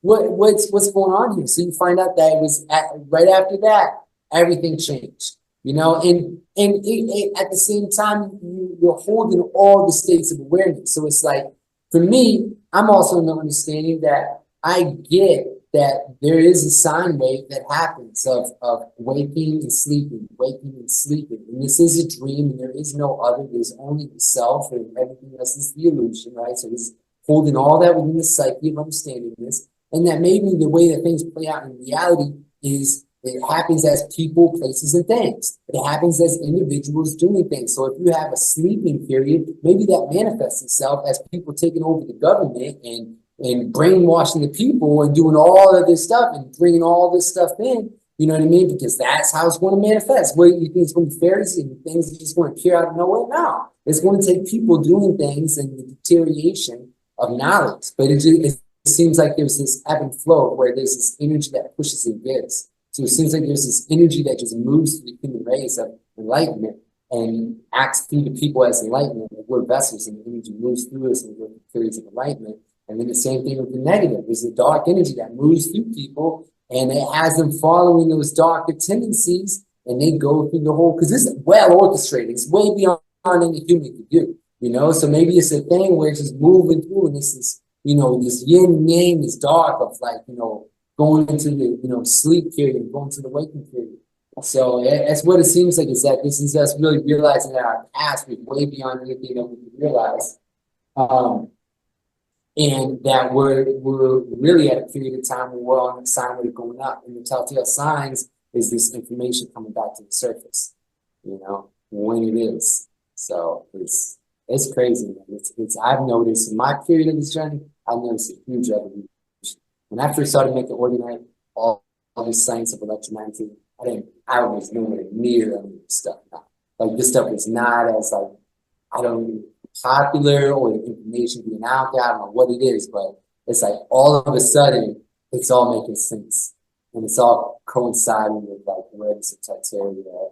what's going on here? So you find out that it was right after that, everything changed, and at the same time, you're holding all the states of awareness. So it's like, for me, I'm also in the understanding that I get that there is a sine wave that happens of waking and sleeping, And this is a dream, and there is no other. There's only the self, and everything else is the illusion, right? So it's holding all that within the psyche of understanding this. And that maybe the way that things play out in reality is it happens as people, places, and things. It happens as individuals doing things. So if you have a sleeping period, maybe that manifests itself as people taking over the government and brainwashing the people and doing all of this stuff and bringing all this stuff in, you know what I mean? Because that's how it's going to manifest. What you think it's going to be fairies and things are just going to appear out of nowhere? No. It's going to take people doing things and the deterioration of knowledge. But it seems like there's this ebb and flow where there's this energy that pushes and gives. So it seems like there's this energy that just moves through the human race of enlightenment and acts through the people as enlightenment. Like we're vessels, and the energy moves through us and we're periods of enlightenment. And then the same thing with the negative. There's a dark energy that moves through people, and it has them following those darker tendencies, and they go through the whole, because this is well orchestrated. It's way beyond any human could do, So maybe it's a thing where it's just moving through, and this is, this yin yang, this dark of like, going into the, sleep period and going to the waking period. So that's what it seems like, is that this is us really realizing that our past was way beyond anything that we could realize. And that we're really at a period of time where we're on the sine wave going up. And the telltale signs is this information coming back to the surface, when it is. So it's crazy, man. I've noticed in my period of this journey, I've noticed a huge evolution. When I first started making Orgone, all this science of electromagnetism, I was nowhere near any of this stuff. Like this stuff was not as like, I don't know, popular or the information being out there. I don't know what it is, but it's like all of a sudden it's all making sense. And it's all coinciding with like words of Tartaria,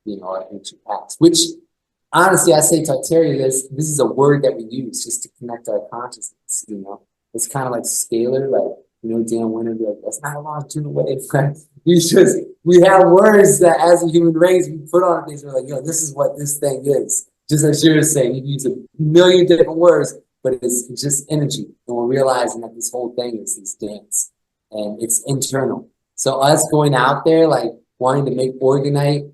you know, our ancient past. Which honestly, I say Tartaria, this is a word that we use just to connect our consciousness, you know. It's kind of like scalar, like, you know, Dan Winter, like, that's not a longitudinal wave. We have words that as a human race, we put on things, we're like, yo, this is what this thing is. Just as you're saying, you use a million different words, but it's just energy. And we're realizing that this whole thing is this dance and it's internal. So us going out there, like wanting to make Orgonite,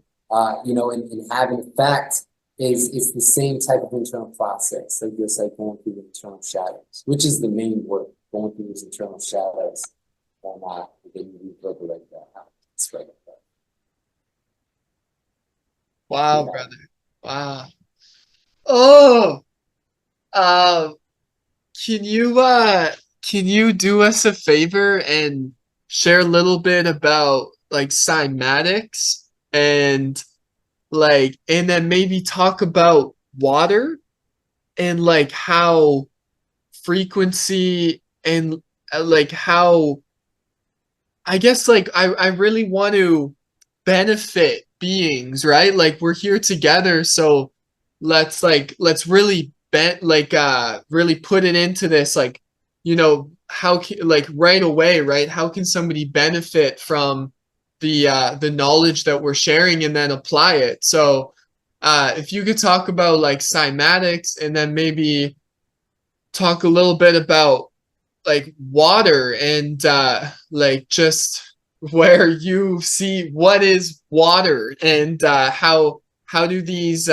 you know, and having effect is the same type of internal process. So just like going through the internal shadows, which is the main work, going through these internal shadows and then you reverberate that out. It's right like that. Wow, Yeah. brother. Wow. Oh, uh, can you do us a favor and share a little bit about like cymatics and and then maybe talk about water and like how frequency and like how I guess like I really want to benefit beings, right? Like we're here together, so let's really really put it into this like how can, like right away, right? How can somebody benefit from the knowledge that we're sharing and then apply it? So if you could talk about like cymatics and then maybe talk a little bit about like water and like just where you see what is water and how do these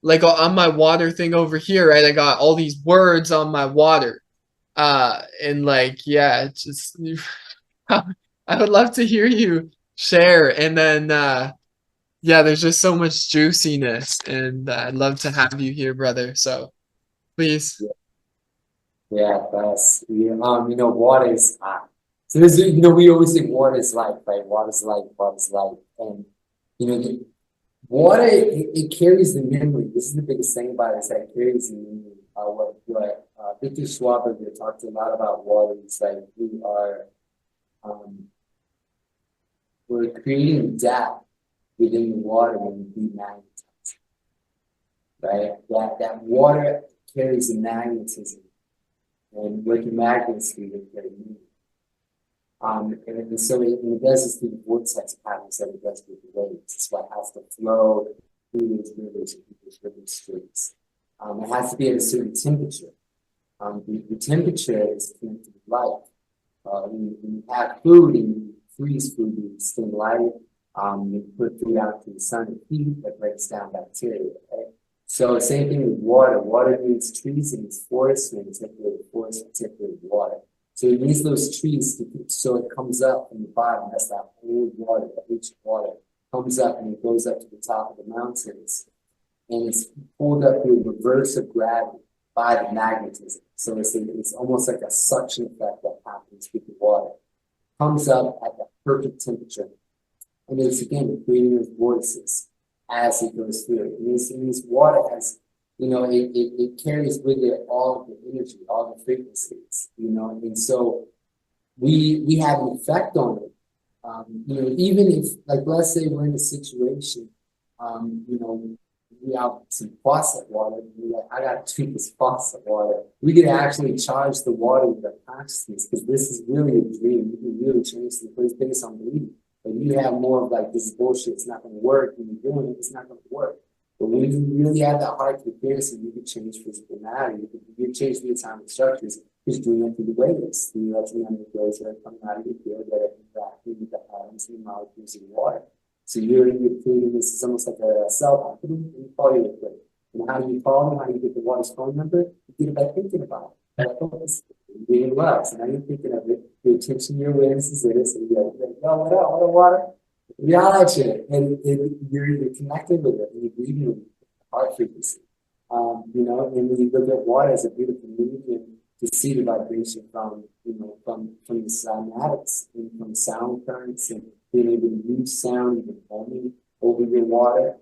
like on my water thing over here, right? I got all these words on my water. And like yeah, it's just I would love to hear you share and then yeah, there's just so much juiciness and I'd love to have you here, brother. So please. Yeah, that's yeah, you know, water is hot. So this, you know, we always say water is life, right? Water is life. And you know, the water it carries the memory. This is the biggest thing about it, is that it carries the memory. What Victor Schwaber talked a lot about water. It's like um we're creating depth within the water when we demagnetize, right? That water carries the magnetism. And working magnets through the meaning. And so it does this through the vortex patterns that it does with the waves. It's what has to flow through these rivers and through these river streams. It has to be at a certain temperature. The temperature is connected to life. When you have food and you freeze food, you extend life. You put food out to the sun and heat that breaks down bacteria, right? So same thing with water. Water needs trees and needs forests, and particularly forest, particularly water. So it needs those trees so it comes up from the bottom. That's that old water, that rich water comes up and it goes up to the top of the mountains, and it's pulled up through a reverse of gravity by the magnetism. So it's almost like a suction effect that happens with the water. Comes up at the perfect temperature, and it's again creating those voices as it goes through. And this water has, you know, it carries with it all of the energy, all the frequencies, you know, and so we have an effect on it. You know, even if, like, let's say we're in a situation, you know, we have some faucet water, and we're like, I gotta treat this faucet water. We could actually charge the water with our consciousness, because this is really a dream. You can really change the place based on belief. But you have more of like this bullshit, it's not gonna work, when you're doing it, it's not gonna work. But when you really have that heart conspiracy, you can change physical matter, you can change the atomic structures, just doing it through the waves, the electromagnetic waves that are coming out of your field that are interacting with the atoms and molecules of water. So you're creating this, is almost like a cell phone, and you call your liquid. And how do you call them? How do you get the water's phone number? You get it by thinking about it. By focus. You're being love. So now you're thinking of it, your attention, your awareness is this, and you're like, yo, what up, what up, water? Reality, and you're connected with it, and you're breathing with it, heart frequency. You know, and when you look at water as a beautiful medium to see the vibration from, from the cymatics and from sound currents, and being able to use sound even only over your water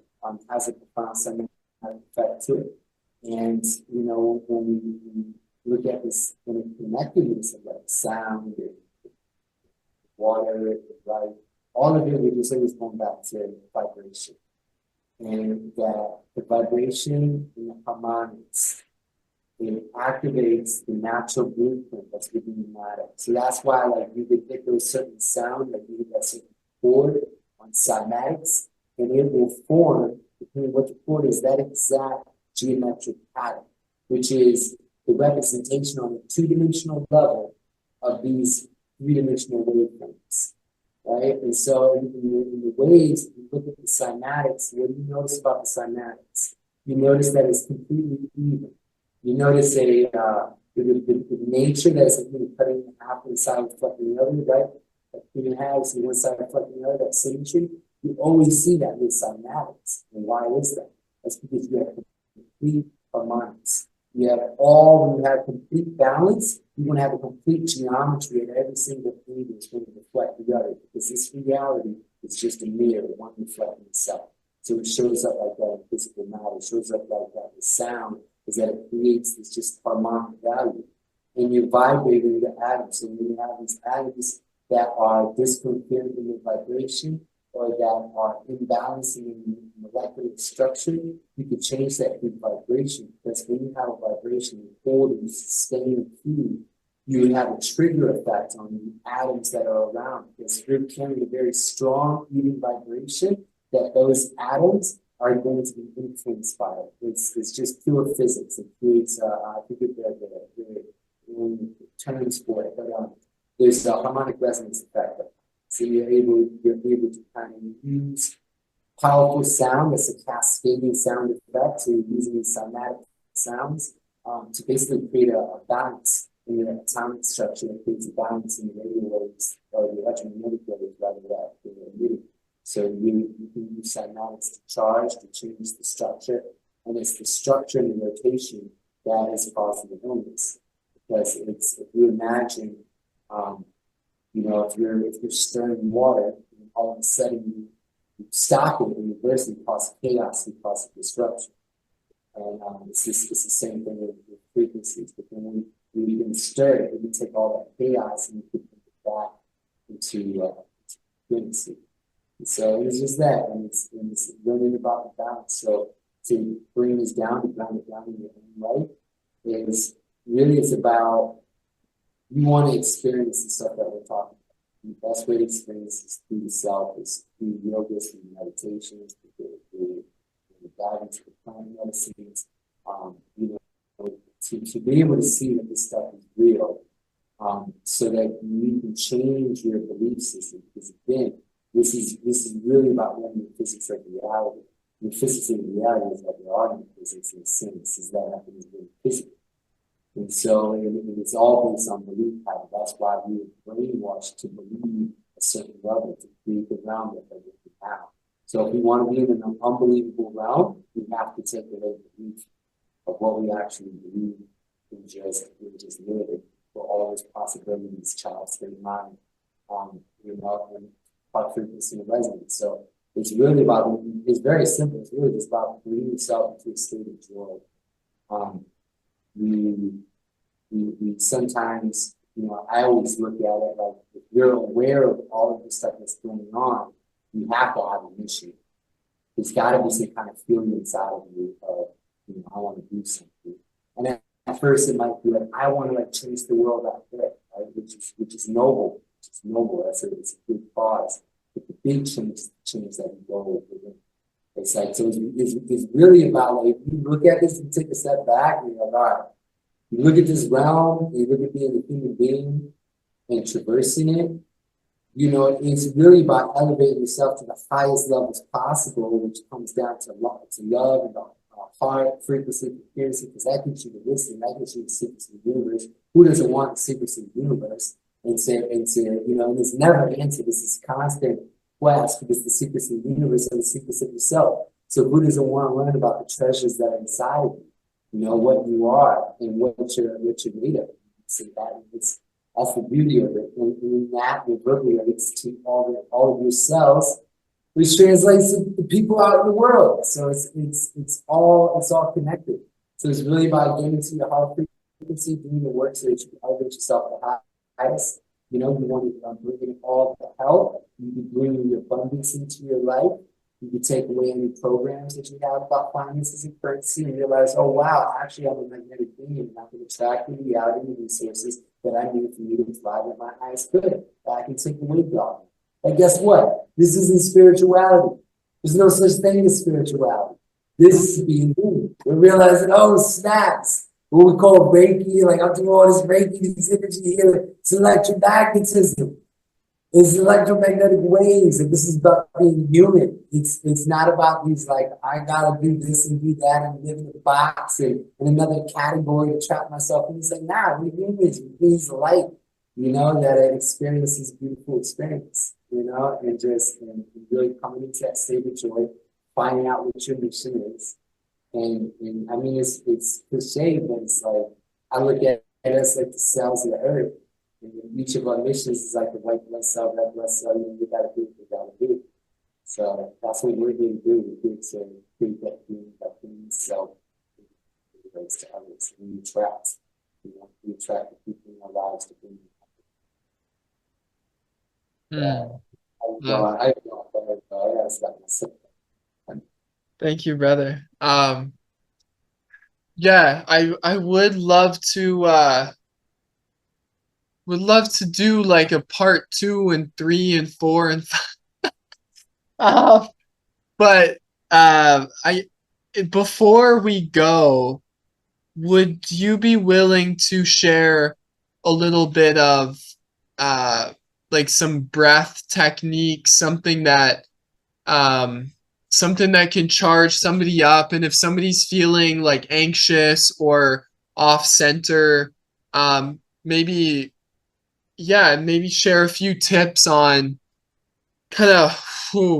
has a profound cymatic effect to it. And, when we look at this interconnectedness of like sound and water, right? All of it, we just always going back to vibration. And that the vibration in the harmonics, it activates the natural blueprint that's within the matter. So that's why, like, you could hit those certain sound, like you hit that certain chord on cymatics, and it will form, depending what the chord is, that exact geometric pattern, which is the representation on a two-dimensional level of these three-dimensional waveforms, right? And so in the waves, if you look at the cymatics, what do you notice about the cymatics? You notice that it's completely even. You notice the nature that's cutting in half one side reflecting the other, right? Like you have one side reflecting the other, that symmetry. You always see that with cymatics. And why is that? That's because you have complete harmonics. You have when you have complete balance, you're going to have a complete geometry, and every single thing is going to reflect the other, because this reality is just a mirror, one reflecting itself. So it shows up like that in physical matter. It shows up like that in sound, is that it creates this just harmonic value. And you're vibrating the atoms. So when you have these atoms that are discontinuous in the vibration, or that are imbalancing in molecular structure, you can change that through vibration. Because when you have a vibration, you hold and sustain food, you have a trigger effect on the atoms that are around. Because you're carrying a very strong, even vibration, that those atoms are going to be influenced by it. It's just pure physics. It creates, I think the terms for it, but there's a harmonic resonance effect. So you're able to kind of use powerful sound that's a cascading sound effect. So you're using these cymatic sounds to basically create a balance in the atomic structure that creates a balance in the radio waves or the electromagnetic waves rather than emitting. So you can use cymatics to charge, to change the structure, and it's the structure and the rotation that is causing the illness. Because if you imagine, if you're stirring water, and all of a sudden you stop it and reverse it, cause chaos and cause disruption. And it's the same thing with frequencies. But then when you can stir it, you can take all that chaos and you can put it back into frequency. And so it's just that, and it's learning about the balance. So to bring this down, to ground it down in your own life, it's about, you want to experience the stuff that we're talking about. The best way to experience is through the self, is through yoga, through meditations, through dive into the plant medicines, to be able to see that this stuff is real, so that you can change your belief system. Because again, this is really about learning the physics of reality. And the physics of reality is like the art of physics in a sense, is that happens in physics. And so it's all based on belief pattern. That's why we were brainwashed to believe a certain level to create the realm that we have. So if we want to be in an unbelievable realm, we have to take away the belief of what we actually believe and just live it for all those possibilities, child's state of mind, and heart frequency and resonance. So it's really about, it's very simple. It's really just about bringing yourself into a state of joy. We sometimes, I always look at it like, if you're aware of all of the stuff that's going on, you have to have a mission. There's got to be some kind of feeling inside of you of, I want to do something. And at first it might be like, I want to change the world out there, right? Which is noble. It's noble. It's a good cause. But the big change that we go within. It's like, so it's really about, like, if you look at this and take a step back, and you're like, all right, you look at this realm, you look at being a human being and traversing it, it's really about elevating yourself to the highest levels possible, which comes down to love and the heart, frequency, frequency, because that gives you the wisdom, that gives you the secrets of the universe. Who doesn't want the secrets of the universe? And it's never answered. This is constant quest, because the secrets of the universe are the secrets of yourself. So who doesn't want to learn about the treasures that are inside of you? What you are and what you're made of. see that. That's the beauty of it. And that reverberates to all of your cells, which translates to the people out in the world. So it's all connected. So it's really about getting to your heart frequency, doing the work so that you can elevate yourself to the highest. You know, you want to bring in all the health. You can bring the abundance into your life. You can take away any programs that you have about finances and currency and realize, oh, wow, actually, I'm a magnetic being and I can attract the reality and resources that I need for me to thrive at my highest good. I can take away God. And guess what? This isn't spirituality. There's no such thing as spirituality. This is being human. We're realizing, oh, snaps. What we call Reiki, like I'm doing all this Reiki, this energy here. It's electromagnetism. It's electromagnetic waves, and this is about being human. It's not about these like I gotta do this and do that and live in a box and in another category to trap myself in. It's like, nah, we're humans, we're beings of light, you know, that experience this beautiful experience, you know, and really coming into that state of joy, finding out what your mission is. And I mean it's cliche, but it's like I look at us like the cells of the earth. And each of our missions is like a white blood cell, red blood cell, you gotta do what you gotta do. So that's what we're here to do. We're here to create that being self relates to others. And we attract, we attract the people in our lives to bring them. I gotta stop myself. Thank you, brother. Yeah, I would love to do like a part 2 and 3 and 4 and 5. But I before we go, would you be willing to share a little bit of uh like some breath technique, something that can charge somebody up, and if somebody's feeling like anxious or off center, maybe maybe share a few tips on kind of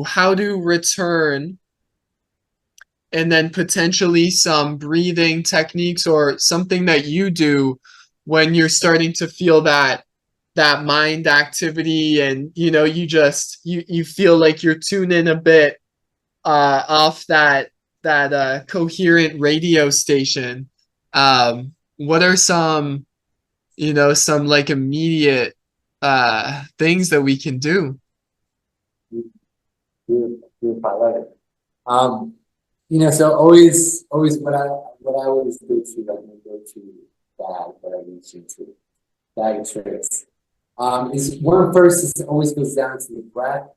how to return, and then potentially some breathing techniques or something that you do when you're starting to feel that mind activity, and you feel like you're tuning a bit off that coherent radio station. What are some like immediate things that we can do? I love it. So always what I always go to, like my go-to bag that I reach into, bag of tricks. Is one first is always goes down to the breath.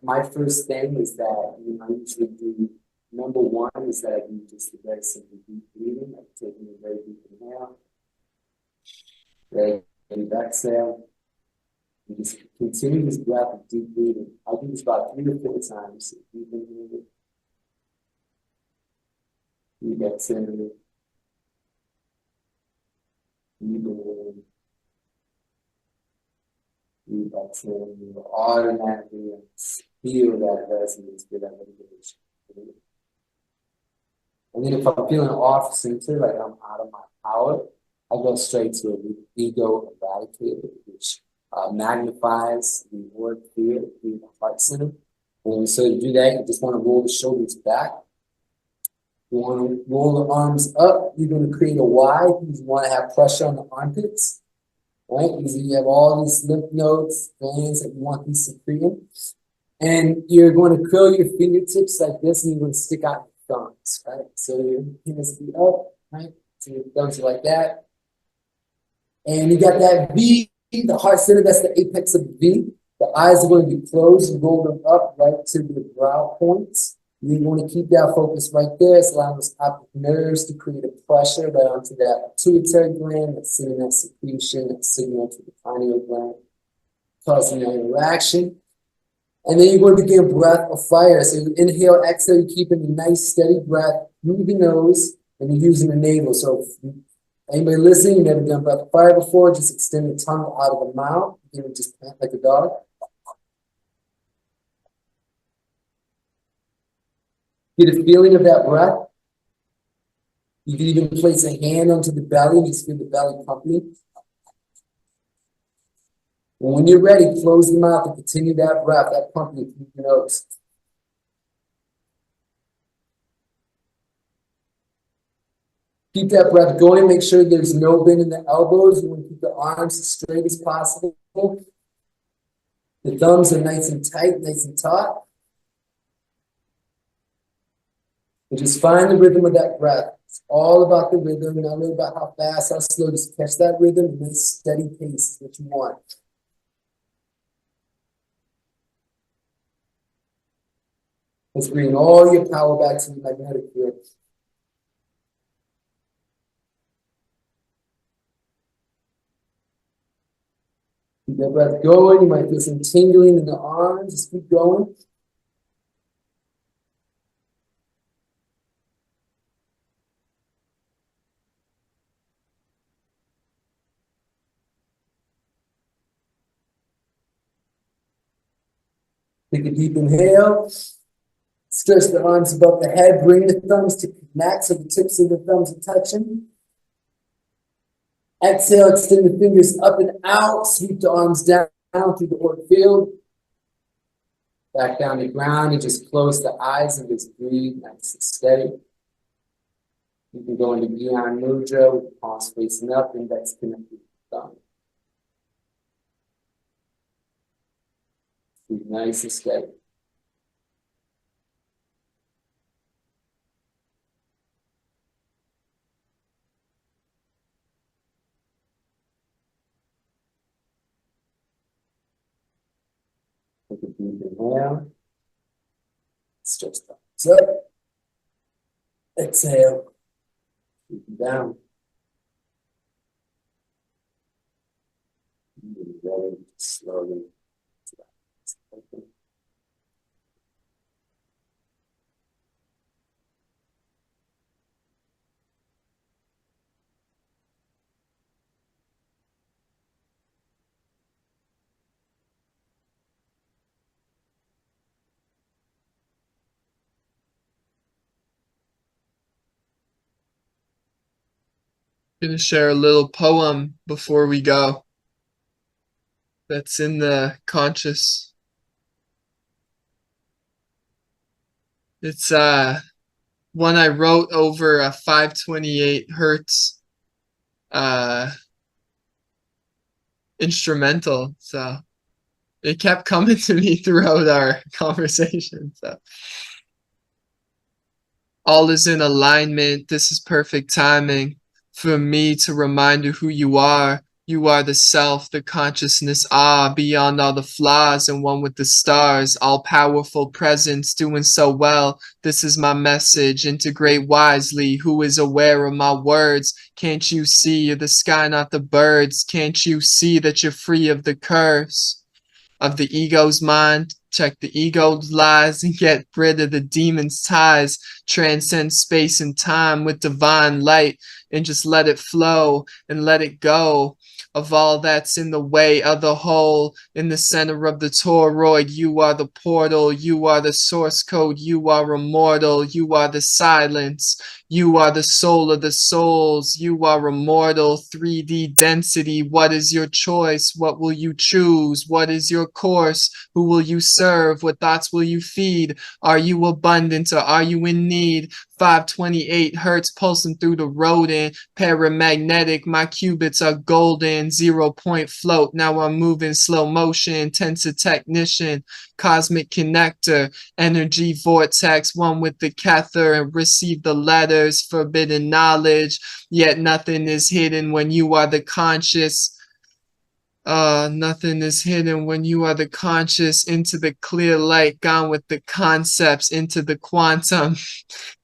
My first thing is that I usually do number one is that I do just a very simple deep breathing, like taking a very deep inhale, very deep exhale. You just continue this breath of deep breathing. I do this about 3 to 4 times. Deep inhale, deep exhale, deep inhale. You exhale, you will automatically feel that resonance with that motivation. And then if I'm feeling off center, like I'm out of my power, I go straight to an ego eradicator, which magnifies the word fear in the heart center. And so to do that, you just want to roll the shoulders back. You want to roll the arms up. You're going to create a Y because you want to have pressure on the armpits. Right? Because you have all these lymph nodes, glands that you want these secreting. And you're going to curl your fingertips like this, and you're going to stick out your thumbs, right? So your hands be up, right? So your thumbs are like that. And you got that V, the heart center, that's the apex of the V. The eyes are going to be closed and roll them up right to the brow points. You want to keep that focus right there. It's allowing those optic nerves to create a pressure right onto that pituitary gland that's sending that secretion, that signal to the pineal gland, causing that interaction. And then you're going to begin breath of fire. So you inhale, exhale, you're keeping a nice steady breath through the nose, and you're using the navel. So anybody listening, you've never done breath of fire before, just extend the tongue out of the mouth. You can just pant like a dog. Get a feeling of that breath. You can even place a hand onto the belly and just feel the belly pumping. When you're ready, close the mouth and continue that breath, that pumping through your nose. Keep that breath going. Make sure there's no bend in the elbows. You want to keep the arms as straight as possible. The thumbs are nice and tight, nice and taut. And just find the rhythm of that breath. It's all about the rhythm, not really about how fast, how slow. Just catch that rhythm, a nice steady pace is what you want. Let's bring all your power back to the magnetic field. Keep that breath going. You might feel some tingling in the arms. Just keep going. Take a deep inhale. Stretch the arms above the head. Bring the thumbs to connect so the tips of the thumbs are touching. Exhale, extend the fingers up and out. Sweep the arms down through the auric field. Back down to the ground and just close the eyes and just breathe nice and steady. You can go into Beyond Mudra with the palms facing up, index connected to the thumb. Breathe nice and steady. Take a deep inhale. Stretch the arms up. Exhale. Keep them down. Ready, slowly. Gonna share a little poem before we go. That's in the conscious. It's one I wrote over a 528 hertz instrumental. So it kept coming to me throughout our conversation. So all is in alignment. This is perfect timing for me to remind you who you are. You are the self, the consciousness, beyond all the flaws and one with the stars, all-powerful presence, doing so well. This is my message, integrate wisely. Who is aware of my words? Can't you see you're the sky, not the birds? Can't you see that you're free of the curse of the ego's mind? Check the ego's lies and get rid of the demon's ties. Transcend space and time with divine light and just let it flow and let it go of all that's in the way of the whole. In the center of the toroid, you are the portal, you are the source code, you are immortal, you are the silence, you are the soul of the souls, you are immortal. 3D density, what is your choice? What will you choose? What is your course? Who will you serve? What thoughts will you feed? Are you abundant or are you in need? 528 hertz pulsing through the rodent, paramagnetic, my qubits are golden, 0 point float, now I'm moving slow motion, tensor technician, cosmic connector, energy vortex, one with the cathar and receive the letters, forbidden knowledge, yet nothing is hidden when you are the conscious. Nothing is hidden when you are the conscious, into the clear light, gone with the concepts, into the quantum,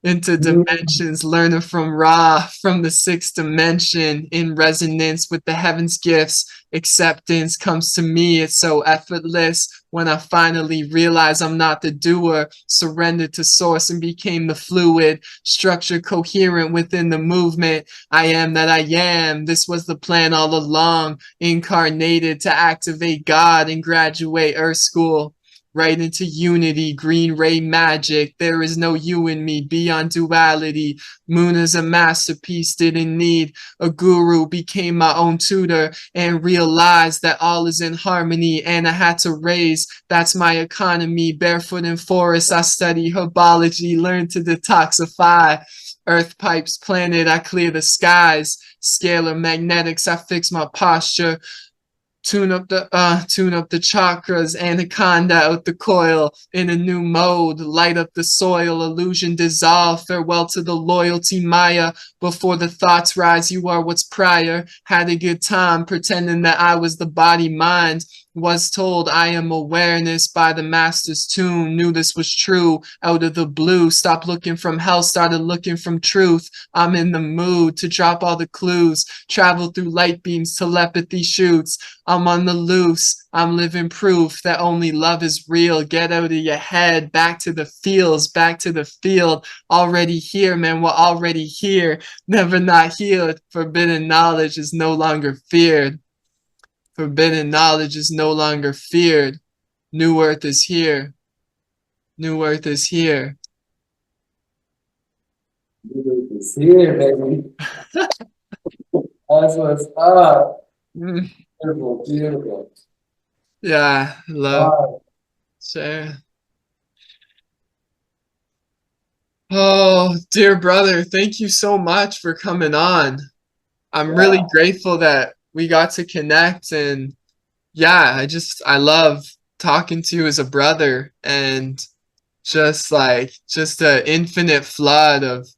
into dimensions, learning from Ra, from the sixth dimension, in resonance with the heavens gifts. Acceptance comes to me, it's so effortless when I finally realize I'm not the doer, surrendered to source and became the fluid, structure coherent within the movement. I am that I am, this was the plan all along, incarnated to activate God and graduate Earth School. right into unity, green ray magic. There is no you and me, beyond duality. Moona's a masterpiece, didn't need a guru, became my own tutor and realized that all is in harmony and I had to raise, that's my economy. Barefoot in forest, I study herbology, learn to detoxify. Earth pipes planted, I clear the skies. Scalar magnetics, I fix my posture. Tune up the chakras, anaconda out the coil, in a new mode, light up the soil, illusion dissolve, farewell to the loyalty, Maya, before the thoughts rise, you are what's prior, had a good time, pretending that I was the body mind, was told I am awareness by the master's tune, knew this was true, out of the blue, stopped looking from hell, started looking from truth, I'm in the mood to drop all the clues, travel through light beams, telepathy shoots, I'm on the loose, I'm living proof that only love is real, get out of your head, back to the fields, back to the field, already here, man, we're already here, never not healed, forbidden knowledge is no longer feared. Forbidden knowledge is no longer feared. New earth is here. New earth is here. New earth is here, baby. That's what's up. Beautiful, beautiful. Yeah, love. Wow. Sure. Oh, dear brother, thank you so much for coming on. I'm really Yeah. grateful that we got to connect, and yeah, I love talking to you as a brother, and just an infinite flood of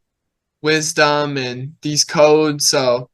wisdom and these codes. So